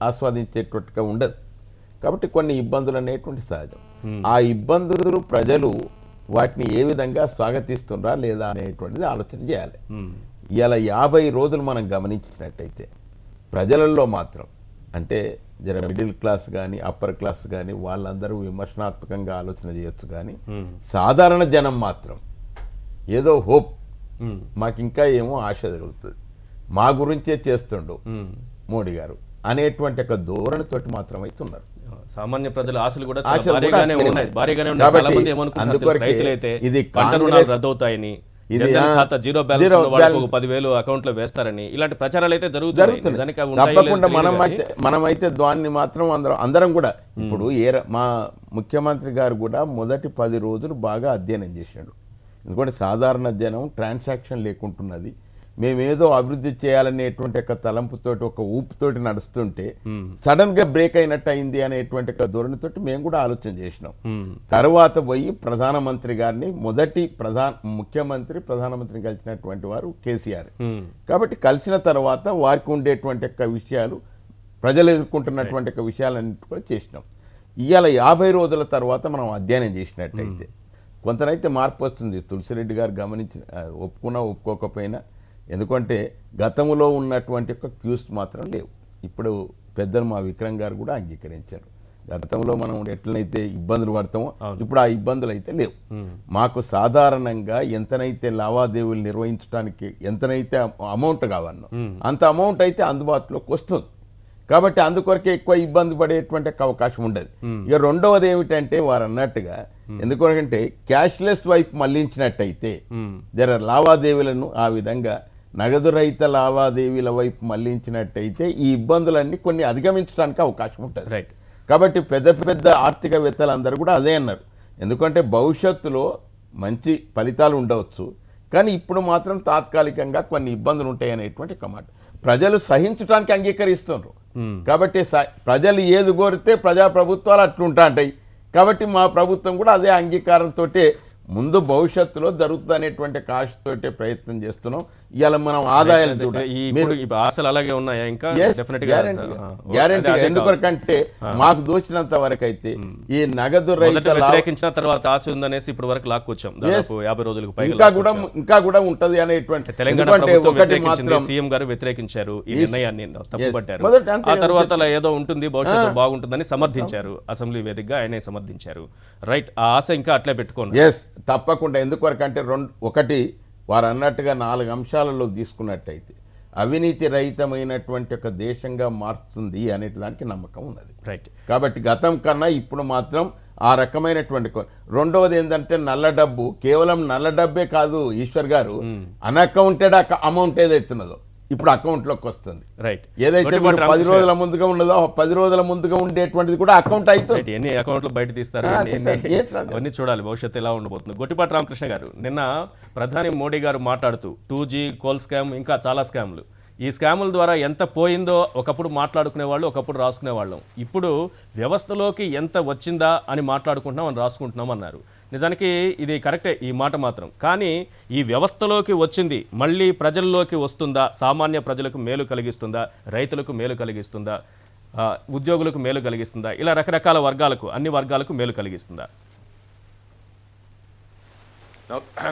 ఆస్వాదించేటట్టుగా ఉండదు. కాబట్టి కొన్ని ఇబ్బందులు అనేటువంటి సహజం. ఆ ఇబ్బందులు ప్రజలు వాటిని ఏ విధంగా స్వాగతిస్తున్నారా లేదా అనేటువంటిది ఆలోచన చేయాలి. ఇలా 50 రోజులు మనం గమనించినట్టయితే ప్రజలలో మాత్రం అంటే జర మిడిల్ క్లాస్ కానీ అప్పర్ క్లాస్ కానీ వాళ్ళందరూ విమర్శనాత్మకంగా ఆలోచన చేయొచ్చు. కానీ సాధారణ జనం మాత్రం ఏదో హోప్, మాకు ఇంకా ఏమో ఆశ తగులుతుంది, మా గురించే చేస్తుండు మోడీ గారు అనేటువంటి ఒక ధోరణితోటి మాత్రం అవుతున్నారు. సామాన్య ప్రజల ఆశలు కూడా భారీగానే ఉన్నాయి. చాలా మంది ఏమనుకుంటున్నారు, రైతులైతే పంట రుణాలు రద్దవుతాయని, జీరో బ్యాలెన్స్ 10,000 అకౌంట్ లో వేస్తారని ఇలాంటి ప్రచారాలు అయితే జరుగుతున్నాయి. తప్పకుండా మనమైతే దాన్ని మాత్రం అందరం కూడా ఇప్పుడు మా ముఖ్యమంత్రి గారు కూడా మొదటి 10 రోజులు బాగా అధ్యయనం చేశాడు. ఎందుకంటే సాధారణ జనం ట్రాన్సాక్షన్ లేకుంటున్నది, మేమేదో అభివృద్ధి చేయాలనేటువంటి ఒక తలంపుతోటి ఒక ఊపుతోటి నడుస్తుంటే సడన్ గా బ్రేక్ అయినట్టు అయింది అనేటువంటి ఒక ధోరణితోటి మేము కూడా ఆలోచన చేసినాం. తర్వాత పోయి ప్రధానమంత్రి గారిని మొదటి ముఖ్యమంత్రి ప్రధానమంత్రిని కలిసినటువంటి వారు కేసీఆర్. కాబట్టి కలిసిన తర్వాత వారికి ఉండేటువంటి యొక్క విషయాలు ప్రజలు ఎదుర్కొంటున్నటువంటి యొక్క విషయాలన్నిటి కూడా చేసినాం. ఇవాళ 50 రోజుల తర్వాత మనం అధ్యయనం చేసినట్టయితే కొంతనైతే మార్పు వస్తుంది. తులసిరెడ్డి గారు గమనించిన ఒప్పుకున్నా ఒప్పుకోకపోయినా, ఎందుకంటే గతంలో ఉన్నటువంటి యొక్క క్యూస్ మాత్రం లేవు. ఇప్పుడు పెద్దలు మా విక్రమ్ గారు కూడా అంగీకరించారు. గతంలో మనం ఎట్లనైతే ఇబ్బందులు పడతామో ఇప్పుడు ఆ ఇబ్బందులు అయితే లేవు. మాకు సాధారణంగా ఎంతనైతే లావాదేవీలు నిర్వహించడానికి ఎంతనైతే అమౌంట్ కావాలనో అంత అమౌంట్ అయితే అందుబాటులోకి వస్తుంది. కాబట్టి అందుకొరకే ఎక్కువ ఇబ్బంది పడేటువంటి అవకాశం ఉండదు. ఇక రెండవది ఏమిటంటే వారు అన్నట్టుగా ఎందుకంటే క్యాష్లెస్ వైపు మళ్లించినట్టయితే జర లావాదేవీలను ఆ విధంగా నగదు రహిత లావాదేవీల వైపు మళ్లించినట్టయితే ఈ ఇబ్బందులన్నీ కొన్ని అధిగమించడానికి అవకాశం ఉంటుంది. కాబట్టి పెద్ద పెద్ద ఆర్థికవేత్తలందరూ కూడా అదే అన్నారు. ఎందుకంటే భవిష్యత్తులో మంచి ఫలితాలు ఉండవచ్చు, కానీ ఇప్పుడు మాత్రం తాత్కాలికంగా కొన్ని ఇబ్బందులు ఉంటాయి అనేటువంటి ఒక మాట ప్రజలు సహించడానికి అంగీకరిస్తున్నారు. కాబట్టి ప్రజలు ఏది కోరితే ప్రజాప్రభుత్వాలు అట్లుంటా ఉంటాయి. కాబట్టి మా ప్రభుత్వం కూడా అదే అంగీకారంతో ముందు భవిష్యత్తులో జరుగుతుంది అనేటువంటి కాశతోటే ప్రయత్నం చేస్తున్నాం. ఇవాళ మనం ఆదాయాలు ఆశలు అలాగే ఉన్నాయా? ఇంకా గ్యారెంటీ ఎందుకంటే మాకు దోచినంత వరకు అయితే ఈ నగదు రహిత వ్యతిరేకించిన తర్వాత ఆశ ఉందనేసి ఇప్పుడు వరకు లాక్కొచ్చాం. 50 రోజులకు ఇంకా కూడా ఉంటది అనేటువంటి తెలంగాణ సీఎం గారు వ్యతిరేకించారు ఈ నిర్ణయాన్ని, తప్పుపట్టారు. ఆ తర్వాత ఏదో ఉంటుంది భవిష్యత్తు బాగుంటుందని సమర్థించారు. అసెంబ్లీ వేదికగా ఆయనే సమర్థించారు. రైట్, ఆ ఆశ ఇంకా అట్లే పెట్టుకోండి. తప్పకుండా. ఎందుకొరకంటే ఒకటి వారు అన్నట్టుగా 4 అంశాలలో తీసుకున్నట్టయితే అవినీతి రహితమైనటువంటి ఒక దేశంగా మారుతుంది అనే దానికి నమ్మకం ఉన్నది. రైట్. కాబట్టి గతం కన్నా ఇప్పుడు మాత్రం ఆ రకమైనటువంటి రెండవది ఏంటంటే నల్ల డబ్బు, కేవలం నల్ల డబ్బే కాదు ఈశ్వర్ గారు, అన్అకౌంటెడ్ అమౌంట్ ఏదైతున్నదో ఇప్పుడు అకౌంట్లోకి వస్తుంది. రైట్. ఏదైతే 10 రోజుల ముందుగా ఉన్నదో 10 రోజుల ముందుగా ఉండేటువంటిది కూడా అకౌంట్ అవుతుంది. ఎన్ని అకౌంట్లు బయట తీస్తారు అవన్నీ చూడాలి భవిష్యత్తు ఎలా ఉండబోతుంది. గొట్టిపాటి రామకృష్ణ గారు, నిన్న ప్రధాని మోడీ గారు మాట్లాడుతూ 2G కోల్ స్కామ్ ఇంకా చాలా స్కామ్లు, ఈ స్కాముల ద్వారా ఎంత పోయిందో ఒకప్పుడు మాట్లాడుకునేవాళ్ళు, ఒకప్పుడు రాసుకునేవాళ్ళం. ఇప్పుడు వ్యవస్థలోకి ఎంత వచ్చిందా అని మాట్లాడుకుంటున్నాం, అని రాసుకుంటున్నాం అన్నారు. నిజానికి ఇది కరెక్టే ఈ మాట మాత్రం. కానీ ఈ వ్యవస్థలోకి వచ్చింది మళ్ళీ ప్రజల్లోకి వస్తుందా? సామాన్య ప్రజలకు మేలు కలిగిస్తుందా? రైతులకు మేలు కలిగిస్తుందా? ఉద్యోగులకు మేలు కలిగిస్తుందా? ఇలా రకరకాల వర్గాలకు, అన్ని వర్గాలకు మేలు కలిగిస్తుందా?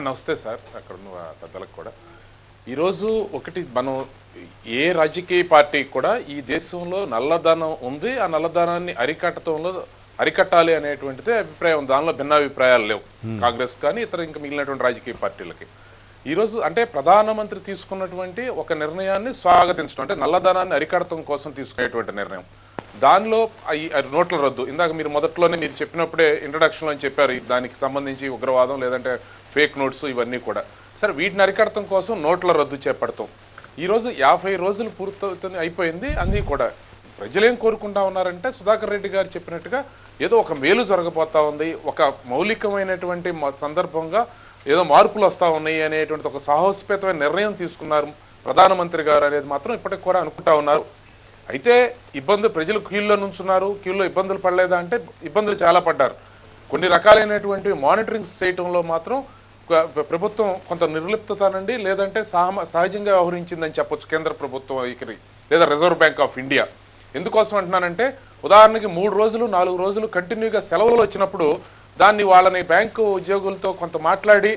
నమస్తే సార్, అక్కడ ఉన్న పెద్దలకు కూడా. ఈరోజు ఒకటి మనం ఏ రాజకీయ పార్టీ కూడా ఈ దేశంలో నల్లధనం ఉంది, ఆ నల్లధనాన్ని అరికట్టాలి అనేటువంటిది అభిప్రాయం. దానిలో భిన్నాభిప్రాయాలు లేవు కాంగ్రెస్ కానీ ఇతర ఇంకా మిగిలినటువంటి రాజకీయ పార్టీలకి. ఈరోజు అంటే ప్రధానమంత్రి తీసుకున్నటువంటి ఒక నిర్ణయాన్ని స్వాగతించడం, అంటే నల్లధనాన్ని అరికడటం కోసం తీసుకునేటువంటి నిర్ణయం. దానిలో నోట్ల రద్దు, ఇందాక మీరు మొదట్లోనే మీరు చెప్పినప్పుడే ఇంట్రడక్షన్లో చెప్పారు, దానికి సంబంధించి ఉగ్రవాదం లేదంటే ఫేక్ నోట్స్ ఇవన్నీ కూడా. సరే, వీటిని అరికడటం కోసం నోట్ల రద్దు చేపడతాం. ఈరోజు 50 రోజులు పూర్తవుతుంది, అయిపోయింది. అన్నీ కూడా ప్రజలేం కోరుకుంటా ఉన్నారంటే సుధాకర్ రెడ్డి గారు చెప్పినట్టుగా ఏదో ఒక మేలు జరగబోతా ఉంది, ఒక మౌలికమైనటువంటి సందర్భంగా ఏదో మార్పులు వస్తూ ఉన్నాయి అనేటువంటి ఒక సాహసోపేతమైన నిర్ణయం తీసుకున్నారు ప్రధానమంత్రి గారు అనేది మాత్రం ఇప్పటికి కూడా అనుకుంటా ఉన్నారు. అయితే ప్రజలు క్యూల్లో నుంచున్నారు, క్యూల్లో ఇబ్బందులు పడలేదా అంటే ఇబ్బందులు చాలా పడ్డారు. కొన్ని రకాలైనటువంటి మానిటరింగ్ చేయటంలో మాత్రం ప్రభుత్వం కొంత నిర్లిప్తతానండి, లేదంటే సహజంగా వ్యవహరించిందని చెప్పొచ్చు కేంద్ర ప్రభుత్వం వైఖరి లేదా రిజర్వ్ బ్యాంక్ ఆఫ్ ఇండియా. ఎందుకోసం అంటున్నానంటే ఉదాహరణకి 3 రోజులు 4 రోజులు కంటిన్యూగా సెలవులు వచ్చినప్పుడు దాన్ని వాళ్ళని బ్యాంకు ఉద్యోగులతో కొంత మాట్లాడి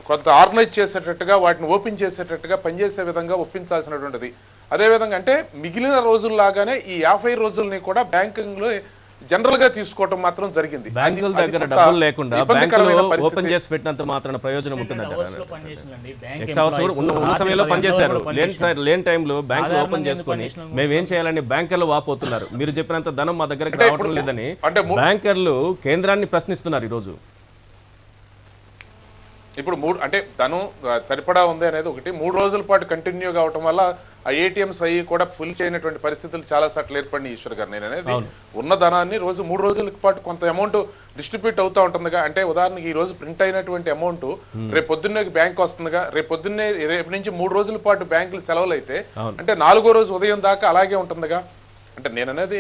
కొంత ఆర్గనైజ్ చేసేటట్టుగా, వాటిని ఓపెన్ చేసేటట్టుగా పనిచేసే విధంగా ఒప్పించాల్సినటువంటిది. అదేవిధంగా అంటే మిగిలిన రోజుల్లాగానే ఈ 50 రోజుల్ని కూడా బ్యాంకింగ్లో జనరల్ గా తీసుకోవడం మాత్రం జరిగింది. బ్యాంకుల దగ్గర డబ్బులు లేకుండా బ్యాంకులు ఓపెన్ చేసి పెట్టినంత మాత్రం ప్రయోజనం ఉంటుందంట. ఉన్న సమయంలో పనిచేశారు, లేని టైంలో బ్యాంకులు ఓపెన్ చేసుకొని మేమేం చేయాలని బ్యాంకర్లు వాపోతున్నారు. మీరు చెప్పినంత ధనం మా దగ్గరకు రావడం లేదని బ్యాంకర్లు కేంద్రాన్ని ప్రశ్నిస్తున్నారు ఈరోజు. ఇప్పుడు అంటే ధనం సరిపడా ఉంది అనేది ఒకటి. 3 రోజుల పాటు కంటిన్యూ కావటం వల్ల ఆ ఏటీఎంస్ అయ్యి కూడా ఫుల్ చేయనటువంటి పరిస్థితులు చాలా సార్లు ఏర్పడినాయి ఈశ్వర్ గారు. నేను అనేది ఉన్న ధనాన్ని 3 రోజుల పాటు కొంత అమౌంట్ డిస్ట్రిబ్యూట్ అవుతా ఉంటుందిగా. అంటే ఉదాహరణకి ఈ రోజు ప్రింట్ అయినటువంటి అమౌంట్ రేపు పొద్దున్నే బ్యాంక్ వస్తుందిగా. రేపు నుంచి 3 రోజుల పాటు బ్యాంకులు సెలవులు అయితే అంటే 4వ రోజు ఉదయం దాకా అలాగే ఉంటుందిగా. అంటే నేను అనేది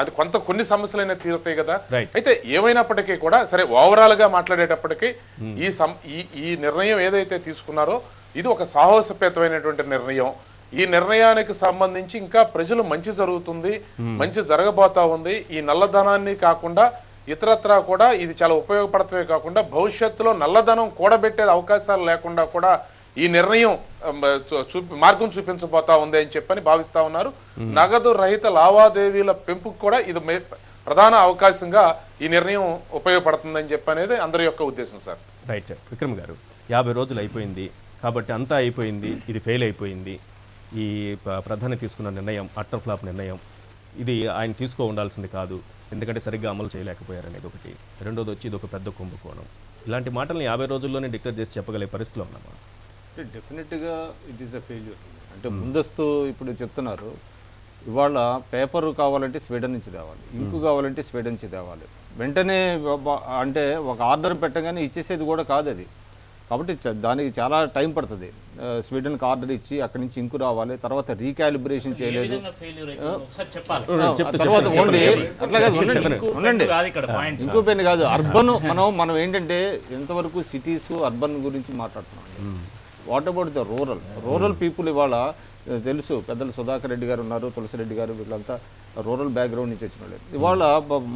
అది కొన్ని సమస్యలైనా తీరుతాయి కదా. అయితే ఏమైనప్పటికీ కూడా సరే ఓవరాల్ గా మాట్లాడేటప్పటికీ ఈ నిర్ణయం ఏదైతే తీసుకున్నారో ఇది ఒక సాహసోపేతమైనటువంటి నిర్ణయం. ఈ నిర్ణయానికి సంబంధించి ఇంకా ప్రజలు మంచి జరుగుతుంది, మంచి జరగబోతా ఉంది. ఈ నల్లధనాన్ని కాకుండా ఇతరత్రా కూడా ఇది చాలా ఉపయోగపడతమే కాకుండా భవిష్యత్తులో నల్లధనం కూడబెట్టే అవకాశాలు లేకుండా కూడా ఈ నిర్ణయం మార్గం చూపించబోతా ఉంది అని చెప్పని భావిస్తా ఉన్నారు. నగదు రహిత లావాదేవీల పెంపుకు కూడా ఇది ప్రధాన అవకాశంగా ఈ నిర్ణయం ఉపయోగపడుతుందని చెప్పనేది అందరి యొక్క ఉద్దేశం సార్. రైట్ విక్రమ్ గారు, 50 రోజులు అయిపోయింది కాబట్టి అంతా అయిపోయింది, ఇది ఫెయిల్ అయిపోయింది. ఈ ప్రధాని తీసుకున్న నిర్ణయం అట్టర్ ఫ్లాప్ నిర్ణయం, ఇది ఆయన తీసుకో ఉండాల్సింది కాదు, ఎందుకంటే సరిగ్గా అమలు చేయలేకపోయారనేది ఒకటి. రెండోది వచ్చి ఇది ఒక పెద్ద కుంభకోణం. ఇలాంటి మాటల్ని 50 రోజుల్లోనే డిక్లేర్ చేసి చెప్పగలిగే పరిస్థితిలో ఉన్నామా? డెఫినెట్గా ఇట్ ఈస్ ఎ ఫెయిల్యూర్. అంటే ముందస్తు ఇప్పుడు చెప్తున్నారు, ఇవాళ పేపరు కావాలంటే స్వీడన్ నుంచి తేవాలి, ఇంకు కావాలంటే స్వీడన్ నుంచి తేవాలి, వెంటనే అంటే ఒక ఆర్డర్ పెట్టగానే ఇచ్చేసేది కూడా కాదు అది. కాబట్టి దానికి చాలా టైం పడుతుంది. స్వీడన్కి ఆర్డర్ ఇచ్చి అక్కడి నుంచి ఇంకు రావాలి, తర్వాత రీకాలిబ్రేషన్ చేయలేదు, తర్వాత ఓన్లీ అట్లా కాదు. ఉండండి, ఇంకో పెన్ కాదు. అర్బన్ మనం ఏంటంటే ఎంతవరకు సిటీస్ అర్బన్ గురించి మాట్లాడుతున్నాం. What about the rural people? ఇవాళ తెలుసు, పెద్దలు సుధాకర్ రెడ్డి గారు ఉన్నారు, తులసిరెడ్డి గారు, వీళ్ళంతా రూరల్ బ్యాక్గ్రౌండ్ నుంచి వచ్చిన వాళ్ళు. ఇవాళ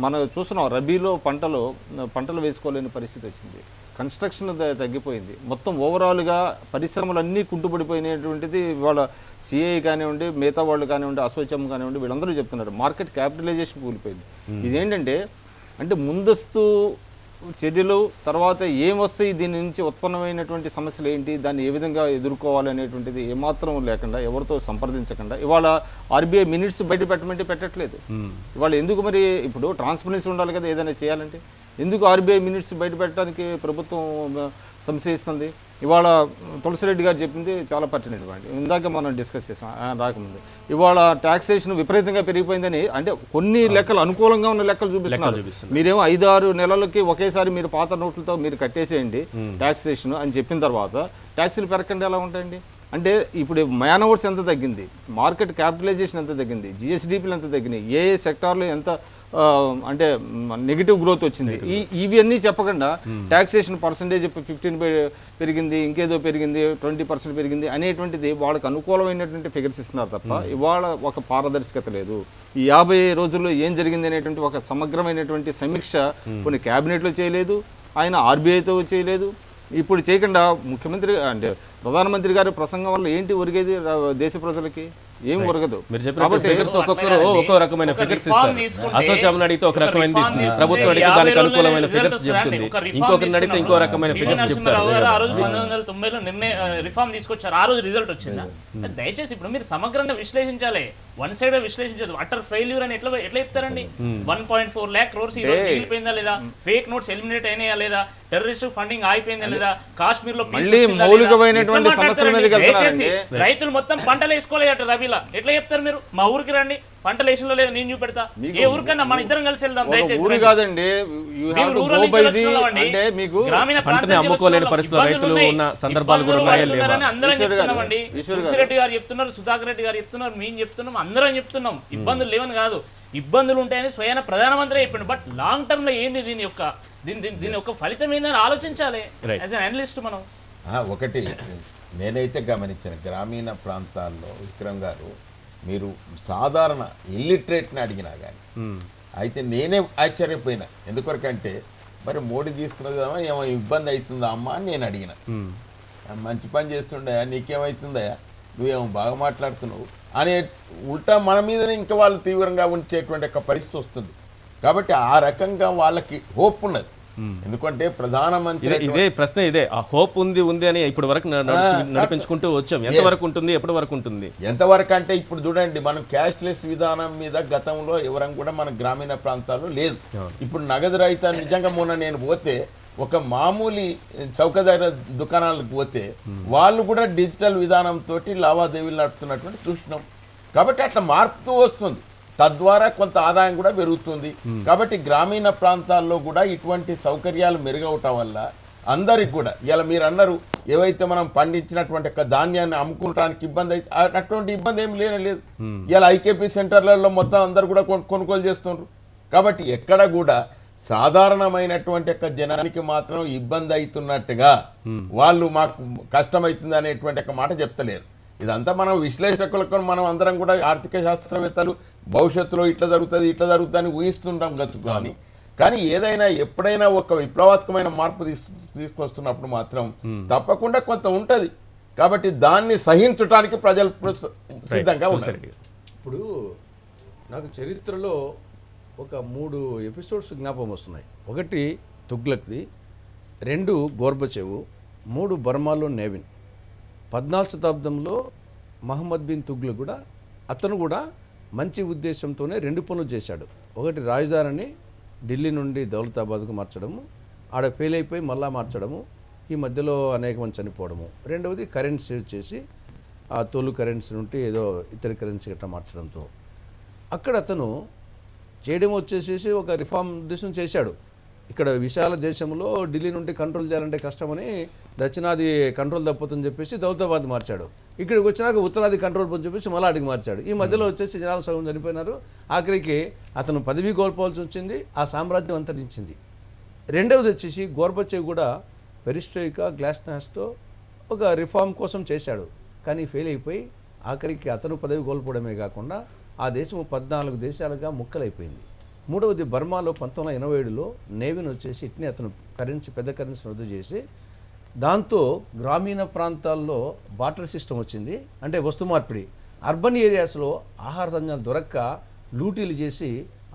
మనం చూస్తున్నాం, రబీలో పంటలు వేసుకోలేని పరిస్థితి వచ్చింది, కన్స్ట్రక్షన్ తగ్గిపోయింది, మొత్తం ఓవరాల్గా పరిశ్రమలన్నీ కుంటుపడిపోయినటువంటిది. ఇవాళ సిఐ కానివ్వండి, మిగతా వాళ్ళు కానివ్వండి, అసోచాం కానివ్వండి, వీళ్ళందరూ చెప్తున్నారు మార్కెట్ క్యాపిటలైజేషన్ కూలిపోయింది. ఇదేంటంటే అంటే ముందస్తు చర్యలు, తర్వాత ఏం వస్తాయి, దీని నుంచి ఉత్పన్నమైనటువంటి సమస్యలు ఏంటి, దాన్ని ఏ విధంగా ఎదుర్కోవాలి అనేటువంటిది ఏమాత్రం లేకుండా, ఎవరితో సంప్రదించకుండా ఇవాళ ఆర్బీఐ మినిట్స్ బయట పెట్టట్లేదు. ఇవాళ ఎందుకు మరి? ఇప్పుడు ట్రాన్స్పరెన్సీ ఉండాలి కదా ఏదైనా చేయాలంటే. ఎందుకు ఆర్బీఐ మినిట్స్ బయట పెట్టడానికి ప్రభుత్వం సంశయిస్తుంది? ఇవాళ తులసిరెడ్డి గారు చెప్పింది చాలా పర్టినెంట్ పాయింట్. ఇందాక మనం డిస్కస్ చేసాం రాకముందు. ఇవాళ ట్యాక్సేషన్ విపరీతంగా పెరిగిపోయిందని, అంటే కొన్ని లెక్కలు అనుకూలంగా ఉన్న లెక్కలు చూపిస్తున్నారు. మీరేమో 5-6 నెలలకి ఒకేసారి మీరు పాత నోట్లతో మీరు కట్టేసేయండి ట్యాక్సేషన్ అని చెప్పిన తర్వాత ట్యాక్సులు పెరగకుండా ఎలా ఉంటాయండి? అంటే ఇప్పుడు మ్యాన్ అవర్స్ ఎంత తగ్గింది, మార్కెట్ క్యాపిటలైజేషన్ ఎంత తగ్గింది, జిఎస్డిపిలు ఎంత తగ్గినాయి, ఏ సెక్టార్లో ఎంత అంటే నెగిటివ్ గ్రోత్ వచ్చింది, ఇవన్నీ చెప్పకుండా ట్యాక్సేషన్ పర్సంటేజ్ 15 పెరిగింది, ఇంకేదో పెరిగింది, 20% పెరిగింది అనేటువంటిది వాళ్ళకి అనుకూలమైనటువంటి ఫిగర్స్ ఇస్తున్నారు తప్ప ఇవాళ ఒక పారదర్శకత లేదు. ఈ 50 రోజుల్లో ఏం జరిగింది అనేటువంటి ఒక సమగ్రమైనటువంటి సమీక్ష కొన్ని క్యాబినెట్లో చేయలేదు, ఆయన ఆర్బీఐతో చేయలేదు. ఇప్పుడు చేయకుండా ముఖ్యమంత్రి అంటే ప్రధానమంత్రి గారి ప్రసంగం వల్ల ఏంటి ఒరిగేది దేశ ప్రజలకి? ఏం ఒరగదు. మీరు చెప్పిన ఫిగర్స్ ఒక్కొక్కరు ఒక్కో రకమైన ఫిగర్స్ ఇస్తారు. అసోచాం అడిగితే ఒక రకమైన ఇస్తుంది, ప్రభుత్వం అడిగితే దానికి అనుకూలమైన ఫిగర్స్ చెప్తుంది, ఇంకొకరిని అడిగితే ఇంకో రకమైన ఫిగర్స్ చెప్తారు. ఆ రోజు 1990లో రిఫార్మ్ తీసుకొచ్చారు, ఆ రోజు రిజల్ట్ వచ్చిందా? దయచేసి ఇప్పుడు మీరు సమగ్రంగా విశ్లేషించాలి, వన్ సైడ్ విశ్లేషించదు. అటర్ ఫెయిల్యూర్ అని ఎట్లా చెప్తారండి? 1.4 lakh crores ఈ రోజు మిగిలిపోయిందా లేదా? ఫేక్ నోట్స్ ఎలిమినేట్ అయినాయా లేదా? టెర్రరిస్ట్ ఫండింగ్ ఆగిపోయిందా లేదా? కాశ్మీర్ లో మౌలికమైనటువంటి సమస్యల మీద రైతులు మొత్తం పంటలు వేసుకోలేదట రబీలా. ఎట్లా చెప్తారు మీరు? మా ఊరికి రండి, పంటలు వేసిన లేదా నేను చూపెడతా. ఏ ఊరికన్నా మన ఇద్దరం కలిసి వెళ్దాం. ఊరు కాదండి, గ్రామీణ పంటని అమ్ముకోలేని పరిస్థితుల్లో రైతులు ఉన్న సందర్భాలు కూడా ఉన్నాయా లేవా? అందరం చెప్తున్నామండి. తులసిరెడ్డి గారు చెప్తున్నారు, సుధాకర్ రెడ్డి గారు చెప్తున్నారు, మేము చెప్తున్నాం, అందరం చెప్తున్నాం. ఇబ్బందులు లేవని కాదు, ఇబ్బందులు ఉంటాయని స్వయాన ప్రధానమంత్రి చెప్పిండు. బట్ లాంగ్ టర్మ్ లో ఏంది దీని యొక్క ఫలితం ఏందని ఆలోచించాలి యాజ్ అన్ అనలిస్ట్ మనం. ఒకటి నేనైతే గమనించిన గ్రామీణ ప్రాంతాల్లో విక్రమ్ గారు, మీరు సాధారణ ఇల్లిటరేట్ని అడిగినా కానీ అయితే నేనే ఆశ్చర్యపోయినా. ఎందుకొరకంటే మరి మోడీ తీసుకున్నదా ఏమో ఇబ్బంది అవుతుందా అమ్మా అని నేను అడిగిన. మంచి పని చేస్తుండయా, నీకేమవుతుందా, నువ్వేమో బాగా మాట్లాడుతున్నావు అనే ఉల్టా మన మీదనే ఇంకా వాళ్ళు తీవ్రంగా ఉంచేటువంటి ఒక పరిస్థితి వస్తుంది. కాబట్టి ఆ రకంగా వాళ్ళకి హోప్ ఉన్నది. ఎందుకంటే ప్రధానమంత్రి ఇదే ప్రశ్న, ఇదే ఆ హోప్ ఉంది అని ఇప్పటి వరకు నడిపించుకుంటూ వచ్చాం. ఎంతవరకు ఉంటుంది, ఎప్పటి వరకు ఉంటుంది? ఎంతవరకు అంటే ఇప్పుడు చూడండి, మనం క్యాష్లెస్ విధానం మీద గతంలో ఎవరం కూడా మన గ్రామీణ ప్రాంతాల్లో లేదు. ఇప్పుడు నగదు రహిత నిజంగా మొన్న నేను పోతే ఒక మామూలు చౌకధర దుకాణాలకు పోతే వాళ్ళు కూడా డిజిటల్ విధానంతో లావాదేవీలు నడుపుతున్నటువంటి చూస్తున్నాం. కాబట్టి అట్లా మారుతూ వస్తుంది, తద్వారా కొంత ఆదాయం కూడా పెరుగుతుంది. కాబట్టి గ్రామీణ ప్రాంతాల్లో కూడా ఇటువంటి సౌకర్యాలు మెరుగవటం వల్ల అందరికి కూడా ఇలా మీరు అన్నారు ఏవైతే మనం పండించినటువంటి ధాన్యాన్ని అమ్ముకోవడానికి ఇబ్బంది అయితే అటువంటి ఇబ్బంది ఏమి లేదు. ఇలా ఐకేపీ సెంటర్లలో మొత్తం అందరు కూడా కొనుగోలు చేస్తున్నారు. కాబట్టి ఎక్కడ కూడా సాధారణమైనటువంటి జనానికి మాత్రం ఇబ్బంది అవుతున్నట్టుగా వాళ్ళు మాకు కష్టమవుతుంది అనేటువంటి మాట చెప్తలేరు. ఇదంతా మనం విశ్లేషకులకు మనం అందరం కూడా ఆర్థిక శాస్త్రవేత్తలు భవిష్యత్తులో ఇట్లా జరుగుతుంది అని ఊహిస్తుంటాం కానీ ఏదైనా ఎప్పుడైనా ఒక విప్లవాత్మకమైన మార్పు తీసుకొస్తున్నప్పుడు మాత్రం తప్పకుండా కొంత ఉంటుంది. కాబట్టి దాన్ని సహించడానికి ప్రజలు సిద్ధంగా ఉన్నారు. ఇప్పుడు నాకు చరిత్రలో ఒక 3 ఎపిసోడ్స్ జ్ఞాపకం వస్తున్నాయి. 1 తుగ్లక్ది, 2 గోర్బచేవ్, 3 బర్మాలో నేవిన్. 14వ శతాబ్దంలో మహమ్మద్ బిన్ తుగ్లక్ కూడా అతను కూడా మంచి ఉద్దేశంతోనే 2 పనులు చేశాడు. 1 రాజధానిని ఢిల్లీ నుండి దౌలతాబాద్కు మార్చడము, ఆడ ఫెయిల్ అయిపోయి మళ్ళా మార్చడము, ఈ మధ్యలో అనేక మంది చనిపోవడము. 2వది కరెన్సీ చేసి ఆ తోలు కరెన్సీ నుండి ఏదో ఇతర కరెన్సీ గట్రా మార్చడంతో అక్కడ అతను చేయడం వచ్చేసేసి ఒక రిఫార్మ్ ఉద్దేశం చేశాడు. ఇక్కడ విశాల దేశంలో ఢిల్లీ నుండి కంట్రోల్ చేయాలంటే కష్టమని దక్షిణాది కంట్రోల్ తప్పుతుందని చెప్పేసి దౌలతాబాద్ మార్చాడు. ఇక్కడికి వచ్చినాక ఉత్తరాది కంట్రోల్ అని చెప్పేసి మళ్ళీ అడిగి మార్చాడు. ఈ మధ్యలో వచ్చేసి జనాలు సగం చనిపోయినారు. ఆఖరికి అతను పదవి కోల్పోవాల్సి వచ్చింది, ఆ సామ్రాజ్యం అంతరించింది. 2వది వచ్చేసి గోర్బచేవ్ కూడా పెరిస్ట్రోయికా గ్లాస్నాస్తో ఒక రిఫార్మ్ కోసం చేశాడు, కానీ ఫెయిల్ అయిపోయి ఆఖరికి అతను పదవి కోల్పోవడమే కాకుండా ఆ దేశం 14 దేశాలుగా ముక్కలైపోయింది. 3వది బర్మాలో 1987లో నేవిన్ వచ్చేసి ఇట్నే అతను పెద్ద కరెన్సీ రద్దు చేసి దాంతో గ్రామీణ ప్రాంతాల్లో బార్టర్ సిస్టమ్ వచ్చింది. అంటే వస్తు మార్పిడి. అర్బన్ ఏరియాస్లో ఆహార ధాన్యాలు దొరక్క లూటీలు చేసి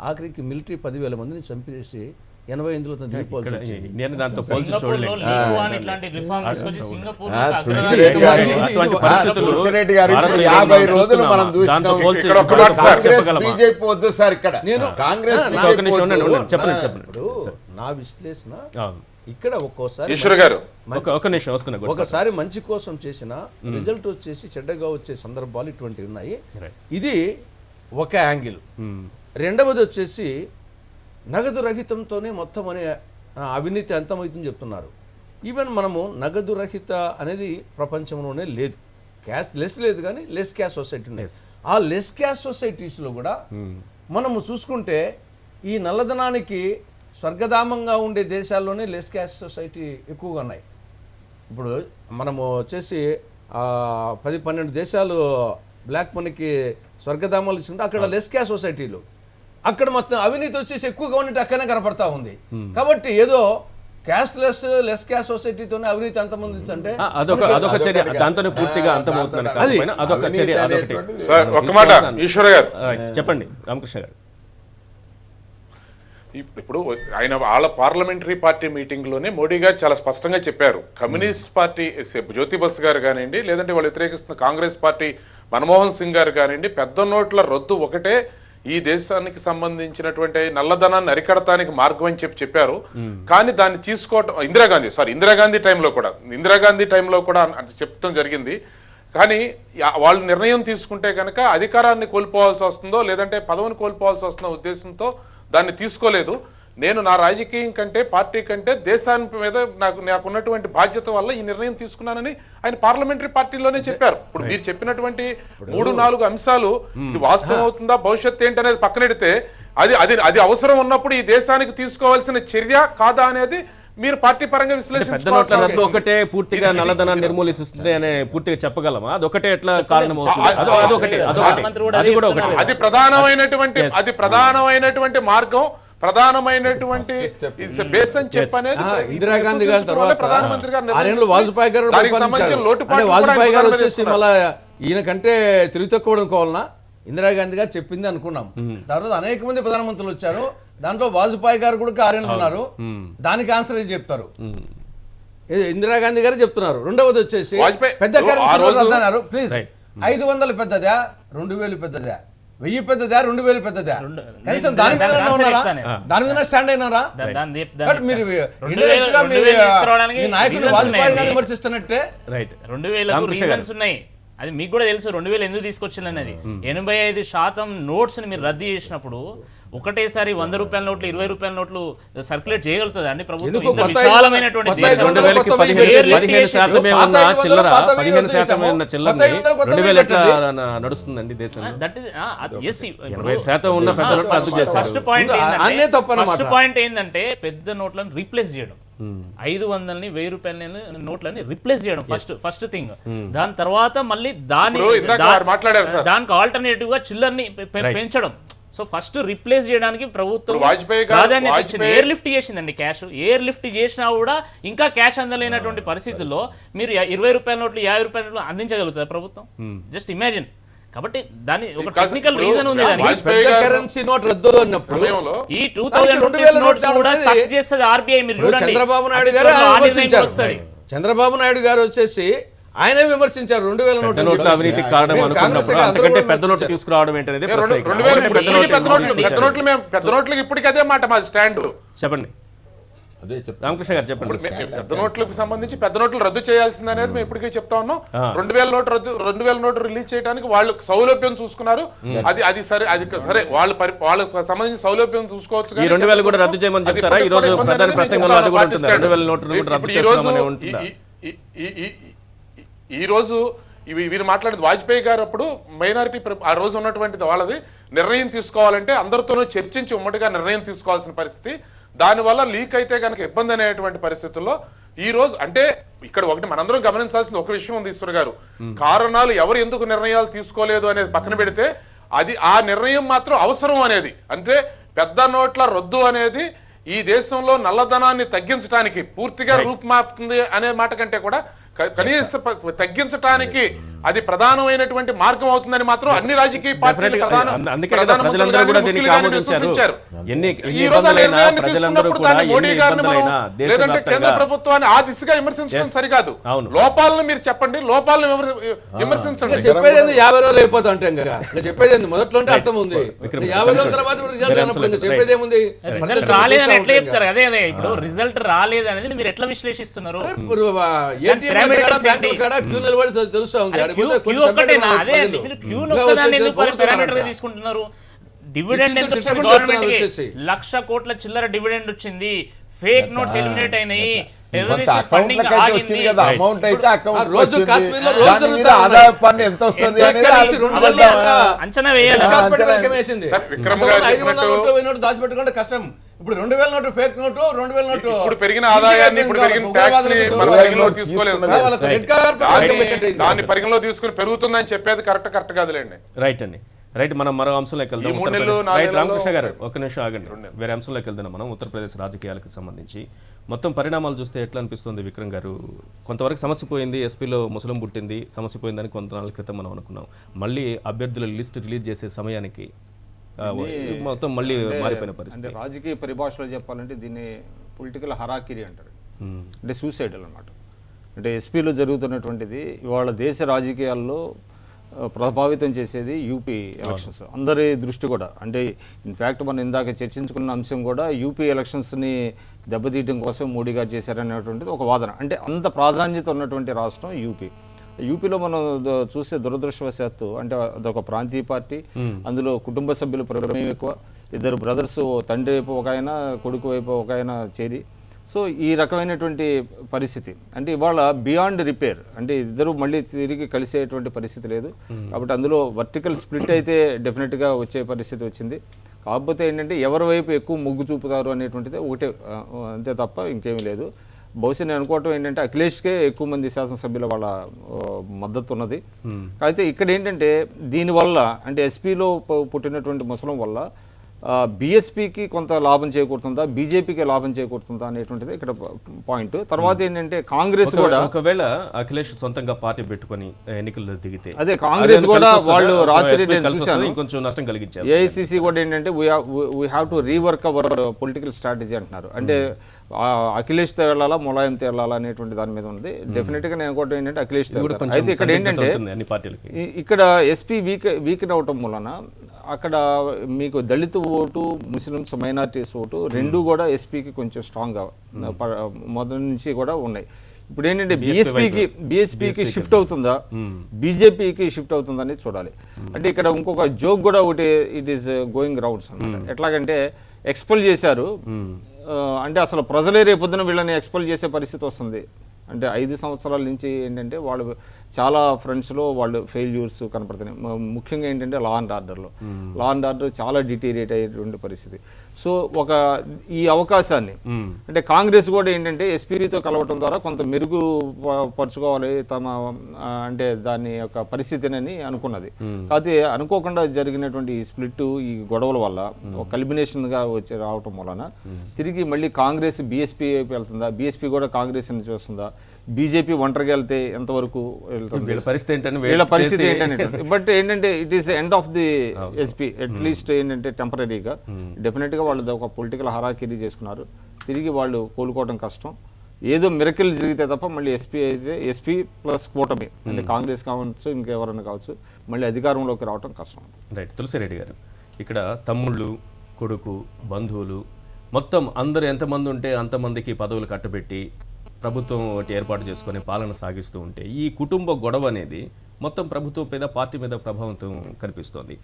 ఆఖరికి మిలిటరీ 10,000 మందిని చంపేసి 88లో తను దిగిపోవాలి. నేను దాంతో పోల్చి చూడలేదు. నా విశ్లేషణ ఇక్కడ ఒక్కోసారి ఒకసారి మంచి కోసం చేసిన రిజల్ట్ వచ్చేసి చెడ్డగా వచ్చే సందర్భాలు ఇటువంటివి ఉన్నాయి. ఇది ఒక యాంగిల్. 2వది వచ్చేసి నగదు రహితంతోనే మొత్తం అనే అవినీతి అంతమవుతుందని చెప్తున్నారు. ఈవెన్ మనము నగదు రహిత అనేది ప్రపంచంలోనే లేదు. క్యాష్ లెస్ లేదు, కానీ లెస్ క్యాష్ సొసైటీ ఉన్నాయి. ఆ లెస్ క్యాష్ సొసైటీస్లో కూడా మనము చూసుకుంటే ఈ నల్లధనానికి స్వర్గధామంగా ఉండే దేశాల్లోనే లెస్ క్యాష్ సొసైటీ ఎక్కువగా ఉన్నాయి. ఇప్పుడు మనము వచ్చేసి 10-12 దేశాలు బ్లాక్ మనీకి స్వర్గధామాలు ఇచ్చుకుంటే అక్కడ లెస్ క్యాష్ సొసైటీలు, అక్కడ మొత్తం అవినీతి వచ్చేసి ఎక్కువగా ఉన్నట్టు అక్కడనే కనపడతా ఉంది. కాబట్టి ఏదో క్యాష్లెస్ లెస్ క్యాష్ సొసైటీతోనే అవినీతి అంతమంది అంటే అదొక చర్య, దాంతోనే పూర్తిగా అంతమవుతుంది. అదొక చర్య, అదొకటి. చెప్పండి రామకృష్ణ గారు. ఇప్పుడు ఆయన వాళ్ళ పార్లమెంటరీ పార్టీ మీటింగ్ లోనే మోడీ గారు చాలా స్పష్టంగా చెప్పారు, కమ్యూనిస్ట్ పార్టీ జ్యోతి బసు గారు కానివ్వండి, లేదంటే వాళ్ళు వ్యతిరేకిస్తున్న కాంగ్రెస్ పార్టీ మన్మోహన్ సింగ్ గారు కానివ్వండి, పెద్ద నోట్ల రద్దు ఒకటే ఈ దేశానికి సంబంధించినటువంటి నల్లధనాన్ని అరికడటానికి మార్గం అని చెప్పారు. కానీ దాన్ని తీసుకోవటం ఇందిరాగాంధీ టైంలో కూడా చెప్తాం జరిగింది. కానీ వాళ్ళు నిర్ణయం తీసుకుంటే కనుక అధికారాన్ని కోల్పోవాల్సి వస్తుందో లేదంటే పదవిని కోల్పోవాల్సి వస్తుందో ఉద్దేశంతో దాన్ని తీసుకోలేదు. నేను నా రాజకీయం కంటే పార్టీ కంటే దేశానికి మీద నాకున్నటువంటి బాధ్యత వల్ల ఈ నిర్ణయం తీసుకున్నానని ఆయన పార్లమెంటరీ పార్టీలోనే చెప్పారు. ఇప్పుడు మీరు చెప్పినటువంటి 3-4 అంశాలు ఇది వాస్తవం అవుతుందా, భవిష్యత్తు ఏంటనేది పక్కనెడితే అది అవసరం ఉన్నప్పుడు ఈ దేశానికి తీసుకోవాల్సిన చర్య కాదా అనేది మీరు పార్టీ పరంగా పెద్ద నోట్ల రద్దు ఒకటే పూర్తిగా నల్లధనాన్ని నిర్మూలిస్తుంది అని పూర్తిగా చెప్పగలమా? అదొకటే ఎట్లా కారణం అవుతుంది? అది ప్రధానమైనటువంటి మార్గం, ప్రధానమైనటువంటి బేస్ అని చెప్పనేది ఇందిరాగాంధీ గారి తర్వాత వాజ్పేయి గారు వాజ్పేయి గారు వచ్చేసి మళ్ళా ఈయన కంటే తిరిగి తక్కువ అనుకోవాలన్నా ఇందిరాగాంధీ గారు చెప్పింది అనుకున్నాం. తర్వాత అనేక మంది ప్రధానమంత్రులు వచ్చారు, దాంట్లో వాజ్పేయి గారు కూడా 6 ఏళ్ళు ఉన్నారు. దానికి ఆన్సర్ ఏం చెప్తారు? ఇందిరాగాంధీ గారు చెప్తున్నారు. 2వది వచ్చేసి పెద్ద కరెన్సీ అన్నారు. ప్లీజ్ 500 పెద్దదా 2000 పెద్దదా? 1000 పెద్దదా 2000 పెద్దదా కనీసం దాని మీద ఉన్నారా? దాని మీద స్టాండ్ అయినారా? బట్ మీరు indirect గా మీ నాయకుడిని వాజ్పేయి గారిని విమర్శిస్తున్నట్టే. రైట్ 2000 రీజన్స్ ఉన్నాయి. అది మీకు కూడా తెలుసు 2000 ఎందుకు తీసుకొచ్చింది అనేది. 85% నోట్స్ ని మీరు రద్దు చేసినప్పుడు ఒకటేసారి 100 రూపాయల నోట్లు 20 రూపాయల నోట్లు సర్క్యులేట్ చేయగలుగుతుంది అండి ప్రభుత్వం. ఎందుకు ఇంత కొత్త విశాలమైనటువంటి కొత్త దేశం. 2000కి 15% ఉన్న చిల్లర 15% ఉన్న చిల్లరని 2000 ఎట్లా నడుస్తుందండి దేశంలో? దట్ ఇస్ 80% ఉన్న పెద్ద నోట్లు రద్దు చేశారు. ఫస్ట్ పాయింట్ అన్నే తప్పనమాట. ఫస్ట్ పాయింట్ ఏంటంటే పెద్ద నోట్లను రీప్లేస్ చేయడం. 500ని 1000 రూపాయల నోట్లని రీప్లేస్ చేయడం ఫస్ట్ థింగ్. దాని తర్వాత మళ్ళీ దానికి ఆల్టర్నేటివ్ గా చిల్లర్ని పెంచడం. సో ఫస్ట్ రిప్లేస్ చేయడానికి ప్రభుత్వం ప్రాధాన్యత ఇచ్చింది. ఎయిర్ లిఫ్ట్ చేసిందండి క్యాష్. ఎయిర్ లిఫ్ట్ చేసినా కూడా ఇంకా క్యాష్ అందలేనటువంటి పరిస్థితుల్లో మీరు 20 రూపాయల నోట్లు 50 రూపాయల నోట్లు అందించగలుగుతుంది ప్రభుత్వం? Just imagine. కాబట్టి దాని ఒక టెక్నికల్ రీజన్ ఉంది దానికి. పెద్ద కరెన్సీ నోట్ రద్దు అన్నప్పుడు ఈ 2000 రూపీస్ నోట్స్ కూడా సక్ చేస్తుంది ఆర్బీఐ. మీరు చూడండి, చంద్రబాబు నాయుడు గారు విమర్శించారు. చంద్రబాబు నాయుడు గారు వచ్చేసి ఆయనే విమర్శించారు 2000 నోట్ల అవినీతికి కారణం అనుకున్నప్పుడు అంతకంటే పెద్ద నోట్లు తీసుకురావడం ఏంటనేది ప్రశ్న. పెద్ద నోట్లకి ఇప్పటికీ అదే మాట మా స్టాండ్. చెప్పండి రామకృష్ణ గారు, చెప్పండి. పెద్ద నోట్లకు సంబంధించి పెద్ద నోట్లు రద్దు చేయాల్సింది అనేది మేము ఇప్పటికీ చెప్తా ఉన్నాం. 2000 నోటు రిలీజ్ చేయడానికి వాళ్ళు సౌలభ్యం చూసుకున్నారు. అది సరే, అది సరే, వాళ్ళకు సంబంధించిన సౌలభ్యం చూసుకోవచ్చు. ఈ 2000 కూడా రద్దు చేయమని చెప్తారా? ఈ రోజు ప్రధాన ప్రసంగంలో అది కూడా ఉంటుంది. 2000 నోట్లు కూడా రద్దు చేస్తామని ఉంటుందా? ఈ రోజు వీరు మాట్లాడేది వాజ్పేయి గారు అప్పుడు మైనారిటీ ఆ రోజు ఉన్నటువంటి వాళ్ళది నిర్ణయం తీసుకోవాలంటే అందరితోనూ చర్చించి ఉమ్మడిగా నిర్ణయం తీసుకోవాల్సిన పరిస్థితి. దానివల్ల లీక్ అయితే కనుక ఇబ్బంది అనేటువంటి పరిస్థితుల్లో ఈ రోజు అంటే ఇక్కడ ఒకటి మనందరం గమనించాల్సిన ఒక విషయం ఉంది ఈశ్వర్ గారు. కారణాలు ఎవరు ఎందుకు నిర్ణయాలు తీసుకోలేదు అనేది పక్కన పెడితే అది ఆ నిర్ణయం మాత్రం అవసరం అనేది. అంటే పెద్ద నోట్ల రద్దు అనేది ఈ దేశంలో నల్లధనాన్ని తగ్గించడానికి పూర్తిగా రూపుమాపుతుంది అనే మాట కంటే కూడా కనీస తగ్గించడానికి అది ప్రధానమైనటువంటి మార్గం అవుతుందని మాత్రం అన్ని రాజకీయ పార్టీలు ప్రజలందరూ కూడా దీనికి ఆమోదించారు. ఎన్ని ఇబ్బందులైనా ప్రజలందరూ కూడా ఎన్ని ఇబ్బందులైనా కేంద్ర ప్రభుత్వాన్ని ఆ దిశగా విమర్శించడం సరికాదు. లోపాలను మీరు చెప్పండి, లోపాలను విమర్శించండి. చెప్పేది 50 రోజులు అయిపోతా అంటే చెప్పేది మొదట్లో అర్థం ఉంది. 50 రోజుల తర్వాత చెప్పేది ఏముంది? రిజల్ట్ రాలేదని ఎట్లా చెప్తారు? అదే అదే ఇప్పుడు రిజల్ట్ రాలేదు అనేది మీరు ఎట్లా విశ్లేషిస్తున్నారు? తీసుకుంటున్నారు. డివిడెండ్ ఎంత వచ్చింది గవర్నమెంట్ కి? 1,00,000 కోట్ల చిల్లర డివిడెండ్ వచ్చింది. ఫేక్ నోట్స్ ఎలిమినేట్ అయినాయి. అంచనా వేయాలి. దాచిపెట్టుకుంటే కష్టం. ఇప్పుడు 2000 నోటు ఫేక్ నోటు 2000 నోటు ఇప్పుడు పెరిగిన ఆదాయాన్ని ఇప్పుడు పెరిగిన ట్యాక్స్ దాన్ని పరిగణలో తీసుకుని పెరుగుతుందని చెప్పేది కరెక్ట్ కాదులేండి. రైట్ అండి, రైట్. మనం మరో అంశంలోకి వెళ్దాం. రైట్ రామకృష్ణ గారు, ఒక్క నిమిషం ఆగండి. వేరే అంశంలోకి వెళ్దాం. మనం ఉత్తరప్రదేశ్ రాజకీయాలకు సంబంధించి మొత్తం పరిణామాలు చూస్తే ఎట్లా అనిపిస్తుంది విక్రమ్ గారు? కొంతవరకు సమస్య పోయింది, ఎస్పీలో ముసలం పుట్టింది, సమస్య పోయిందని కొంత నాలుగు క్రితం మనం అనుకున్నాం. మళ్ళీ అభ్యర్థుల లిస్ట్ రిలీజ్ చేసే సమయానికి మొత్తం మళ్ళీ మారిపోయిన పరిస్థితి. అంటే రాజకీయ పరిభాషలో చెప్పాలంటే దీన్ని పొలిటికల్ హరాకిరి అంటారు. అంటే సూసైడల్ అన్నమాట. అంటే ఎస్పీలో జరుగుతున్నటువంటిది ఇవాళ దేశ రాజకీయాల్లో ప్రభావితం చేసేది యూపీ ఎలక్షన్స్. అందరి దృష్టి కూడా అంటే ఇన్ఫ్యాక్ట్ మనం ఇందాక చర్చించుకున్న అంశం కూడా యూపీ ఎలక్షన్స్ని దెబ్బతీయడం కోసం మోడీ గారు చేశారనేటువంటిది ఒక వాదన. అంటే అంత ప్రాధాన్యత ఉన్నటువంటి రాష్ట్రం యూపీ. యూపీలో మనం చూస్తే దురదృష్టవశాత్తు అంటే అదొక ప్రాంతీయ పార్టీ, అందులో కుటుంబ సభ్యుల ప్రమేయం ఎక్కువ. 2 బ్రదర్స్, తండ్రి వైపు ఒక ఆయన, కొడుకు వైపు ఒక ఆయన చేరి సో ఈ రకమైనటువంటి పరిస్థితి. అంటే ఇవాళ బియాండ్ రిపేర్, అంటే ఇద్దరు మళ్ళీ తిరిగి కలిసేటువంటి పరిస్థితి లేదు. కాబట్టి అందులో వర్టికల్ స్ప్లిట్ అయితే డెఫినెట్గా వచ్చే పరిస్థితి వచ్చింది. కాకపోతే ఏంటంటే ఎవరి వైపు ఎక్కువ మొగ్గు చూపుతారు అనేటువంటిది ఒకటే, అంతే తప్ప ఇంకేమీ లేదు. బహుశా నేను అనుకోవటం ఏంటంటే అఖిలేష్కే ఎక్కువ మంది శాసనసభ్యుల వాళ్ళ మద్దతు ఉన్నది. అయితే ఇక్కడ ఏంటంటే దీనివల్ల అంటే ఎస్పీలో పుట్టినటువంటి ముసలం వల్ల బీఎస్పీకి కొంత లాభం చేకూరుతుందా, బీజేపీకి లాభం చేకూరుతుందా అనేటువంటిది ఇక్కడ పాయింట్. తర్వాత ఏంటంటే కాంగ్రెస్ కూడా ఒకవేళ అఖిలేష్ సొంతంగా పార్టీ పెట్టుకొని ఎన్నికల్లో దిగితే అదే కాంగ్రెస్ కూడా వాళ్ళు రాత్రి కొంచెం నష్టం కలిగించారు. ఏఐసిసి కూడా ఏంటంటే we have to rework our political strategy అంటున్నారు. అంటే అఖిలేష్తో వెళ్ళాలా ములాయంతో వెళ్ళాలా అనేటువంటి దాని మీద ఉంది. డెఫినెట్ గా నేను అనుకోవడం ఏంటంటే అఖిలేష్. అయితే ఇక్కడ ఏంటంటే ఇక్కడ ఎస్పీ వీక్ అవటం వలన అక్కడ మీకు దళిత ఓటు, ముస్లిమ్స్, మైనారిటీస్ ఓటు రెండు కూడా ఎస్పీకి కొంచెం స్ట్రాంగ్గా మొదటి నుంచి కూడా ఉన్నాయి. ఇప్పుడు ఏంటంటే బీఎస్పీకి షిఫ్ట్ అవుతుందా, బీజేపీకి షిఫ్ట్ అవుతుందా అనేది చూడాలి. అంటే ఇక్కడ ఇంకొక జోక్ కూడా ఒకటి ఇట్ ఈస్ గోయింగ్ రౌండ్స్ అనమాట. ఎట్లాగంటే ఎక్స్పెల్ చేశారు, అంటే అసలు ప్రజలే రేపొద్దున వీళ్ళని ఎక్స్పెల్ చేసే పరిస్థితి వస్తుంది. అంటే 5 సంవత్సరాల నుంచి ఏంటంటే వాళ్ళు చాలా ఫ్రంట్స్లో వాళ్ళు ఫెయిల్యూర్స్ కనపడుతున్నాయి. ముఖ్యంగా ఏంటంటే లా అండ్ ఆర్డర్ చాలా డిటీరియేట్ అయ్యేటువంటి పరిస్థితి. సో ఈ అవకాశాన్ని అంటే కాంగ్రెస్ కూడా ఏంటంటే ఎస్పీతో కలవటం ద్వారా కొంత మెరుగు పరుచుకోవాలి తమ అంటే దాని యొక్క పరిస్థితిని అనుకున్నది. కాకపోతే అనుకోకుండా జరిగినటువంటి ఈ స్ప్లిట్, ఈ గొడవల వల్ల ఒక కల్బినేషన్గా వచ్చి రావటం వలన తిరిగి మళ్ళీ కాంగ్రెస్ బీఎస్పీ వైపు వెళ్తుందా, బీఎస్పీ కూడా కాంగ్రెస్ని చూస్తుందా, బీజేపీ ఒంటరిగా వెళ్తే ఎంతవరకు వెళ్తుంది, వీళ్ళ పరిస్థితి ఏంటంటే బట్ ఏంటంటే it is end of the SP at least ఏంటంటే టెంపరీగా డెఫినెట్గా వాళ్ళు ఒక పొలిటికల్ హరాకిరీ చేసుకున్నారు. తిరిగి వాళ్ళు కోలుకోవడం కష్టం. ఏదో మిరకిల్ జరిగితే తప్ప మళ్ళీ ఎస్పీ ప్లస్ కూటమి అంటే కాంగ్రెస్ కావచ్చు, ఇంకెవరైనా కావచ్చు, మళ్ళీ అధికారంలోకి రావడం కష్టం. రైట్. తులసిరెడ్డి గారు, ఇక్కడ తమ్ముళ్ళు, కొడుకు, బంధువులు మొత్తం అందరూ ఎంతమంది ఉంటే అంతమందికి పదవులు కట్టబెట్టి ప్రభుత్వం ఒకటి ఏర్పాటు చేసుకొని పాలన సాగిస్తూ ఉంటే ఈ కుటుంబ గొడవ అనేది మొత్తం ప్రభుత్వం మీద, పార్టీ మీద ప్రభావం కనిపిస్తోంది.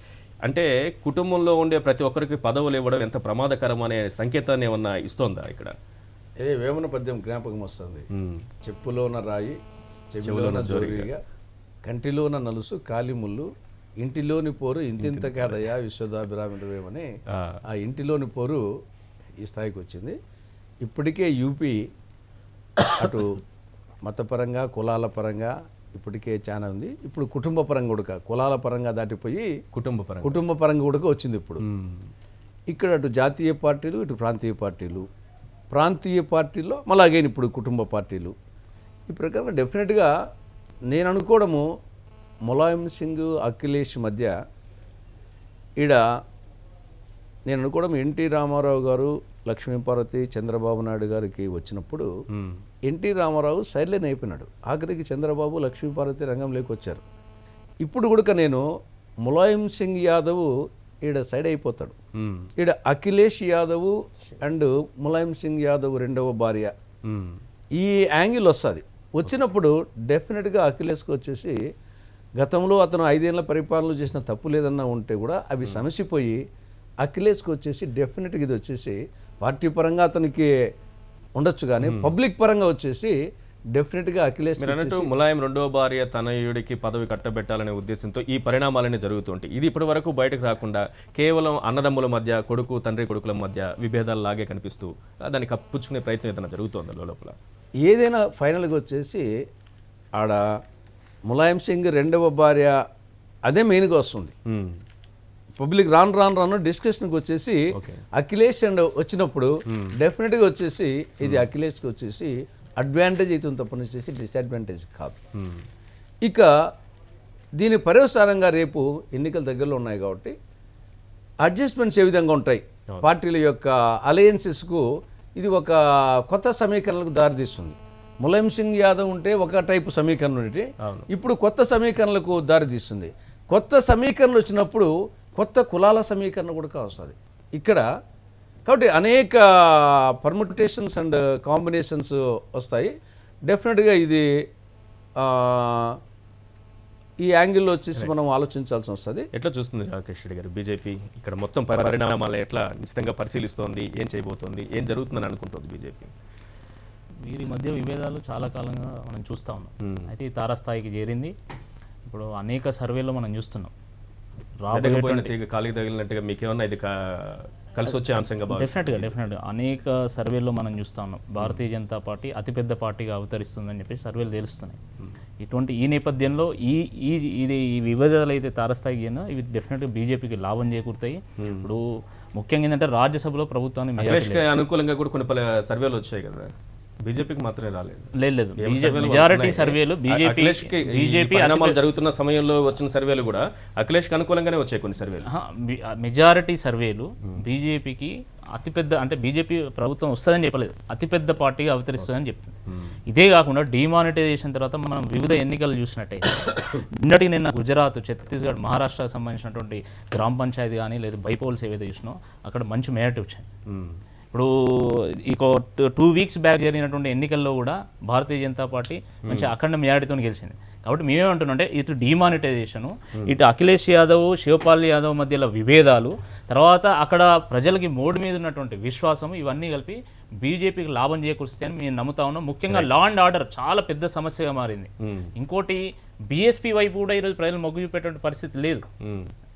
అంటే కుటుంబంలో ఉండే ప్రతి ఒక్కరికి పదవులు ఇవ్వడం ఎంత ప్రమాదకరం అనే సంకేతాన్ని ఏమన్నా ఇస్తోందా ఇక్కడ? వేమన పద్యం జ్ఞాపకం వస్తుంది. చెప్పులోన రాయి, చెవిలోన జోరిగా, కంటిలోన నలుసు కాలిముళ్ళు, ఇంటిలోని పోరు ఇంతింత కాదయ్యా విశ్వదాభిరామిడవేమని ఆ ఇంటిలోని పోరు ఈ స్థాయికి వచ్చింది. ఇప్పటికే యూపీ అటు మతపరంగా, కులాల పరంగా ఇప్పటికే చాలా ఉంది. ఇప్పుడు కుటుంబ పరంగా కూడా, కులాల పరంగా దాటిపోయి కుటుంబ పరంగా కూడా వచ్చింది. ఇప్పుడు ఇక్కడ అటు జాతీయ పార్టీలు, ఇటు ప్రాంతీయ పార్టీల్లో మళ్ళీ అగైన్ ఇప్పుడు కుటుంబ పార్టీలు. ఈ ప్రకారం డెఫినెట్గా నేను అనుకోవడము ములాయం సింగ్, అఖిలేష్ మధ్య నేను అనుకోవడం ఎన్టీ రామారావు గారు, లక్ష్మీపార్వతి, చంద్రబాబు నాయుడు గారికి వచ్చినప్పుడు ఎన్టీ రామారావు సైలెంట్ అయిపోయినాడు. ఆఖరికి చంద్రబాబు, లక్ష్మీపార్వతి రంగంలోకి వచ్చారు. ఇప్పుడు కూడా నేను ములాయం సింగ్ యాదవ్ సైడ్ అయిపోతాడు. అఖిలేష్ యాదవ్ అండ్ ములాయం సింగ్ యాదవ్ రెండవ భార్య ఈ యాంగిల్ వస్తుంది. వచ్చినప్పుడు డెఫినెట్గా అఖిలేష్కి వచ్చేసి గతంలో అతను 5 ఏళ్ల పరిపాలన చేసిన తప్పు లేదన్నా ఉంటే కూడా అవి సమసిపోయి అఖిలేష్కి వచ్చేసి డెఫినెట్గా ఇది వచ్చేసి పార్టీ పరంగా అతనికి ఉండొచ్చు, కానీ పబ్లిక్ పరంగా వచ్చేసి డెఫినెట్గా అఖిలేష్ అన్నట్టు ములాయం రెండో భార్య తనయుడికి పదవి కట్టబెట్టాలనే ఉద్దేశంతో ఈ పరిణామాలన్నీ జరుగుతుంటాయి. ఇది ఇప్పటి వరకు బయటకు రాకుండా కేవలం అన్నదమ్ముల మధ్య, తండ్రి కొడుకుల మధ్య విభేదాలు లాగే కనిపిస్తూ దాన్ని కప్పుచ్చుకునే ప్రయత్నం ఏదైనా జరుగుతుంది లోపల. ఏదైనా ఫైనల్గా వచ్చేసి ములాయం సింగ్ రెండవ భార్య అదే మెయిన్గా వస్తుంది. పబ్లిక్ రాను డిస్కషన్కి వచ్చేసి అఖిలేష్ అండ్ వచ్చినప్పుడు డెఫినెట్గా వచ్చేసి ఇది అఖిలేష్కి వచ్చేసి అడ్వాంటేజ్ అవుతుంది తప్పనిచ్చేసి డిసడ్వాంటేజ్ కాదు. ఇక దీని పర్యవసానంగా రేపు ఎన్నికల దగ్గరలో ఉన్నాయి కాబట్టి అడ్జస్ట్మెంట్స్ ఏ విధంగా ఉంటాయి, పార్టీల యొక్క అలయన్సెస్కు ఇది ఒక కొత్త సమీకరణలకు దారితీస్తుంది. ములాయం సింగ్ యాదవ్ ఉంటే ఒక టైపు సమీకరణ ఉంటే ఇప్పుడు కొత్త సమీకరణలకు దారితీస్తుంది. కొత్త సమీకరణలు వచ్చినప్పుడు కొత్త కులాల సమీకరణ కూడా వస్తుంది ఇక్కడ. కాబట్టి అనేక పర్ముటేషన్స్ అండ్ కాంబినేషన్స్ వస్తాయి. డెఫినెట్గా ఇది ఈ యాంగిల్లో వచ్చేసి మనం ఆలోచించాల్సి వస్తుంది. ఎట్లా చూస్తుంది రాకేష్ రెడ్డి గారు బీజేపీ ఇక్కడ మొత్తం పరిణామాలు ఎట్లా నిశ్చితంగా పరిశీలిస్తోంది, ఏం చేయబోతోంది, ఏం జరుగుతుందని అనుకుంటుంది బీజేపీ? వీరి మధ్య విభేదాలు చాలా కాలంగా మనం చూస్తూ ఉన్నాం. అయితే ఈ తారాస్థాయికి చేరింది. ఇప్పుడు అనేక సర్వేలో మనం చూస్తున్నాం. కాలికి తగిలినట్టుగా మీకేమన్నా ఇది కలిసి వచ్చే అంశంగా డెఫినెట్గా అనేక సర్వేల్లో మనం చూస్తూ ఉన్నాం. భారతీయ జనతా పార్టీ అతిపెద్ద పార్టీగా అవతరిస్తుందని చెప్పి సర్వేలు తెలుస్తున్నాయి. ఈ నేపథ్యంలో ఈ విభేదాలు అయితే తారస్థాయికి చేరినా ఇవి డెఫినెట్గా బీజేపీకి లాభం చేకూరుతాయి. ఇప్పుడు ముఖ్యంగా ఏంటంటే రాజ్యసభలో ప్రభుత్వాన్ని అనుకూలంగా కూడా కొన్ని సర్వేలు వచ్చాయి కదా, బీజేపీకి మాత్రమే రాలేదు. లేదు, మెజారిటీ సర్వేలు బీజేపీ జరుగుతున్న సమయంలో వచ్చిన సర్వేలు కూడా అఖిలేష్కి అనుకూలంగానే వచ్చాయి. కొన్ని సర్వేలు మెజారిటీ సర్వేలు బీజేపీకి అతిపెద్ద, అంటే బీజేపీ ప్రభుత్వం వస్తుందని చెప్పలేదు, అతిపెద్ద పార్టీగా అవతరిస్తుందని చెప్తుంది. ఇదే కాకుండా డిమానిటైజేషన్ తర్వాత మనం వివిధ ఎన్నికలు చూసినట్టయితే నిన్న గుజరాత్, ఛత్తీస్గఢ్, మహారాష్ట్రకు సంబంధించినటువంటి గ్రామ పంచాయతీ కానీ లేదా బైపోల్స్ ఏవైతే చూసినాం అక్కడ మంచి మేరట్ వచ్చాయి. ఇప్పుడు ఇంకో 2 వీక్స్ బ్యాక్ జరిగినటువంటి ఎన్నికల్లో కూడా భారతీయ జనతా పార్టీ మంచి అఖండ మెజారిటీతో గెలిచింది. కాబట్టి మేమేమంటున్నాం అంటే ఇటు డిమానిటైజేషను, ఇటు అఖిలేష్ యాదవ్, శివపాల్ యాదవ్ మధ్యలో విభేదాలు, తర్వాత అక్కడ ప్రజలకి మోడీ మీద ఉన్నటువంటి విశ్వాసం, ఇవన్నీ కలిపి బీజేపీకి లాభం చేకూరుస్తాయని మేము నమ్ముతా ఉన్నాం. ముఖ్యంగా లా అండ్ ఆర్డర్ చాలా పెద్ద సమస్యగా మారింది. ఇంకోటి బీఎస్పీ వైపు కూడా ఈరోజు ప్రజలు మొగ్గు చూపేటువంటి పరిస్థితి లేదు.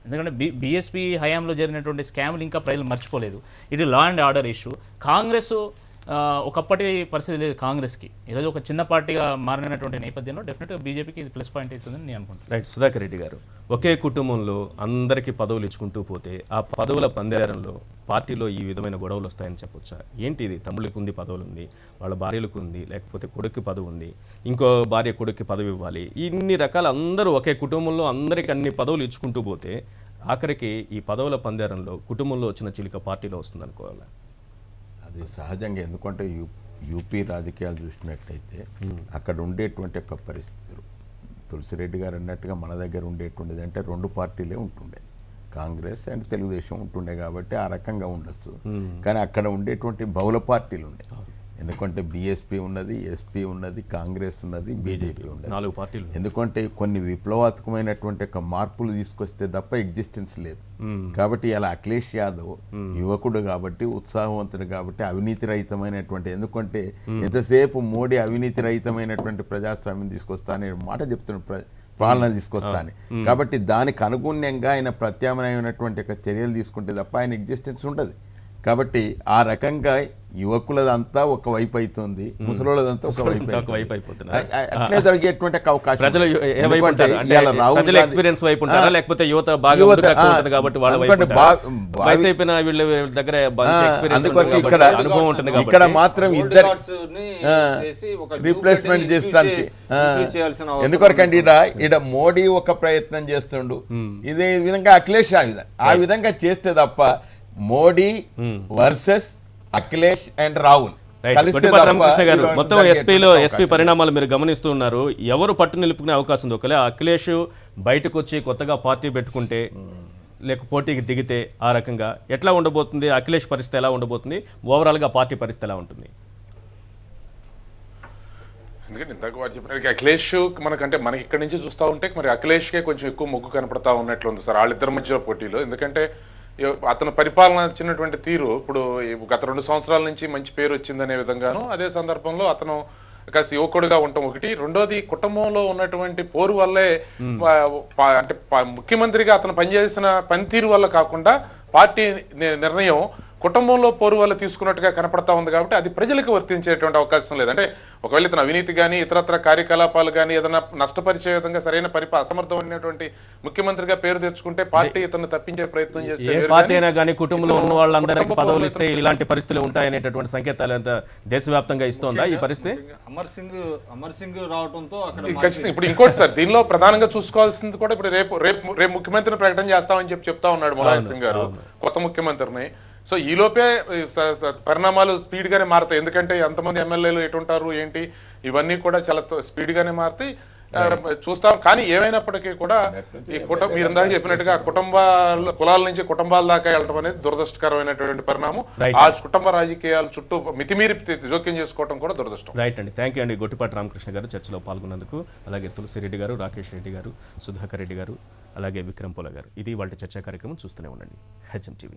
ఎందుకంటే బీఎస్పీ హయాంలో జరిగినటువంటి స్కామ్లు ఇంకా ప్రజలు మర్చిపోలేదు. ఇది law and order issue. Congress ఒకప్పటి పరిస్థితి లేదు కాంగ్రెస్కి. ఈరోజు ఒక చిన్న పార్టీగా మారినటువంటి నేపథ్యంలో డెఫినెట్గా బీజేపీకి ఇది ప్లస్ పాయింట్ అవుతుందని నేను అనుకుంటున్నాను. రైట్. సుధాకర్ రెడ్డి గారు, ఒకే కుటుంబంలో అందరికీ పదవులు ఇచ్చుకుంటూ పోతే ఆ పదవుల పందేరంలో పార్టీలో ఈ విధమైన గొడవలు వస్తాయని చెప్పొచ్చా? ఏంటి ఇది? తమ్ముళ్ళకి ఉంది, పదవులు ఉంది, వాళ్ళ భార్యలకు ఉంది, లేకపోతే కొడుక్కి పదవి ఉంది, ఇంకో భార్య కొడుక్కి పదవి ఇవ్వాలి, ఇన్ని రకాల అందరూ ఒకే కుటుంబంలో అందరికి అన్ని పదవులు ఇచ్చుకుంటూ పోతే ఆఖరికి ఈ పదవుల పందేరంలో కుటుంబంలో వచ్చిన చిలిక పార్టీలో వస్తుంది అనుకోవాలి. అది సహజంగా. ఎందుకంటే యూపీ రాజకీయాలు చూసినట్టయితే అక్కడ ఉండేటువంటి ఒక పరిస్థితులు తులసిరెడ్డి గారు అన్నట్టుగా మన దగ్గర ఉండేటువంటిది అంటే 2 పార్టీలే ఉంటుండే, కాంగ్రెస్ అండ్ తెలుగుదేశం ఉంటుండే. కాబట్టి ఆ రకంగా ఉండొచ్చు. కానీ అక్కడ ఉండేటువంటి బహుళ పార్టీలు ఉన్నాయి. ఎందుకంటే బీఎస్పీ ఉన్నది, ఎస్పీ ఉన్నది, కాంగ్రెస్ ఉన్నది, బీజేపీ ఉన్నది, 4 పార్టీలు. ఎందుకంటే కొన్ని విప్లవాత్మకమైనటువంటి ఒక మార్పులు తీసుకొస్తే తప్ప ఎగ్జిస్టెన్స్ లేదు. కాబట్టి ఇలా అఖిలేష్ యాదవ్ యువకుడు కాబట్టి, ఉత్సాహవంతుడు కాబట్టి, అవినీతి రహితమైనటువంటి, ఎందుకంటే ఎంతసేపు మోడీ అవినీతి రహితమైనటువంటి ప్రజాస్వామ్యం తీసుకొస్తా అనే మాట చెప్తున్న పాలన తీసుకొస్తాను. కాబట్టి దానికి అనుగుణ్యంగా ఆయన ప్రత్యామ్నాయమైనటువంటి ఒక చర్యలు తీసుకుంటే తప్ప ఆయన ఎగ్జిస్టెన్స్ ఉండదు. కాబట్టి ఆ రకంగా యువకులదంతా ఒక వైపు అవుతుంది, ముసలోళ్ళదంతా ఒక వైపు అయిపోతుంది. అట్లే జరిగేటువంటి అవకాశం. ప్రజలు ఎక్స్పీరియన్స్ వైపు ఉంటారా, లేకపోతే యువత బాగా కాబట్టి వాళ్ళ దగ్గర అనుభవం ఉంటుంది. ఇక్కడ మాత్రం ఇద్దరు రీప్లేస్మెంట్ చేస్తానికి ఎందుకొరకండి ఇక్కడ మోడీ ఒక ప్రయత్నం చేస్తుండు, ఇదే విధంగా అఖిలేష్ ఆ విధంగా చేస్తే తప్ప మోడీ వర్సెస్ అఖిలేష్ అండ్ రాహుల్ రామకృష్ణ గారు, మొత్తం ఎస్పీ పరిణామాలు మీరు గమనిస్తూ ఉన్నారు. ఎవరు పట్టు నిలుపుకునే అవకాశం ఉంది? ఒకవేళ అఖిలేష్ బయటకు వచ్చి కొత్తగా పార్టీ పెట్టుకుంటే, లేక పోటీకి దిగితే ఆ రకంగా ఎట్లా ఉండబోతుంది? అఖిలేష్ పరిస్థితి ఎలా ఉండబోతుంది? ఓవరాల్గా పార్టీ పరిస్థితి ఎలా ఉంటుంది? ఎందుకంటే ఇందాక వారు చెప్పినట్టు అఖిలేష్ మనకంటే మనకి ఇక్కడి నుంచి చూస్తూ ఉంటే మరి అఖిలేష్కే కొంచెం ఎక్కువ మొగ్గు కనపడతా ఉన్నట్లు ఉంది సార్ వాళ్ళిద్దరి మధ్య పోటీలో. ఎందుకంటే అతను పరిపాలన ఇచ్చినటువంటి తీరు ఇప్పుడు గత 2 సంవత్సరాల నుంచి మంచి పేరు వచ్చిందనే విధంగాను, అదే సందర్భంలో అతను కాస్త యువకుడుగా ఉండటం ఒకటి, రెండోది కుటుంబంలో ఉన్నటువంటి పోరు వల్లే అంటే ముఖ్యమంత్రిగా అతను పనిచేసిన పనితీరు వల్ల కాకుండా పార్టీ నిర్ణయం కుటుంబంలో పోరు వల్ల తీసుకున్నట్టుగా కనపడతా ఉంది. కాబట్టి అది ప్రజలకు వర్తించేటువంటి అవకాశం లేదు. అంటే ఒకవేళ ఇతను అవినీతి కానీ ఇతరత్ర కార్యకలాపాలు కానీ ఏదైనా నష్టపరిచే విధంగా సరైన అసమర్థమైనటువంటి ముఖ్యమంత్రిగా పేరు తెచ్చుకుంటే పార్టీ ఇతను తప్పించే ప్రయత్నం చేస్తే, ఏ పార్టీ అయినా కానీ కుటుంబంలో ఉన్న వాళ్ళందరికీ పదవులు ఇస్తే ఇలాంటి పరిస్థితులు ఉంటాయనేటటువంటి సంకేతాలు ఎంత దేశవ్యాప్తంగా ఇస్తోందా ఈ పరిస్థితి? అమర్ సింగ్ రావడంతో ఇప్పుడు ఇంకోటి సార్, దీనిలో ప్రధానంగా చూసుకోవాల్సింది కూడా ఇప్పుడు రేపు ముఖ్యమంత్రిని ప్రకటన చేస్తామని చెప్తా ఉన్నాడు ములాయం సింగ్ గారు, కొత్త ముఖ్యమంత్రిని. సో ఈలోపే పరిణామాలు స్పీడ్ గానే మారుతాయి. ఎందుకంటే ఎంతమంది ఎమ్మెల్యేలు ఎటుంటారు ఏంటి, ఇవన్నీ కూడా చాలా స్పీడ్ గానే మారుతాయి చూస్తాం. కానీ ఏమైనప్పటికీ కూడా ఈ మీరు ఇందాక చెప్పినట్టుగా కులాల నుంచి కుటుంబాల దాకా వెళ్ళడం అనేది దురదృష్టకరమైనటువంటి పరిణామం. ఆ కుటుంబ రాజకీయాల చుట్టూ మితిమీరి జోక్యం చేసుకోవడం కూడా దురదృష్టం. రైట్ అండి, థ్యాంక్ యూ అండి. గొట్టిపాటి రామకృష్ణ గారు చర్చలో పాల్గొన్నందుకు, అలాగే తులసిరెడ్డి గారు, రాకేష్ రెడ్డి గారు, సుధాకర్ రెడ్డి గారు, అలాగే విక్రమ్ పోల గారు. ఇది వాళ్ళ చర్చా కార్యక్రమం. చూస్తూనే ఉండండి HM TV.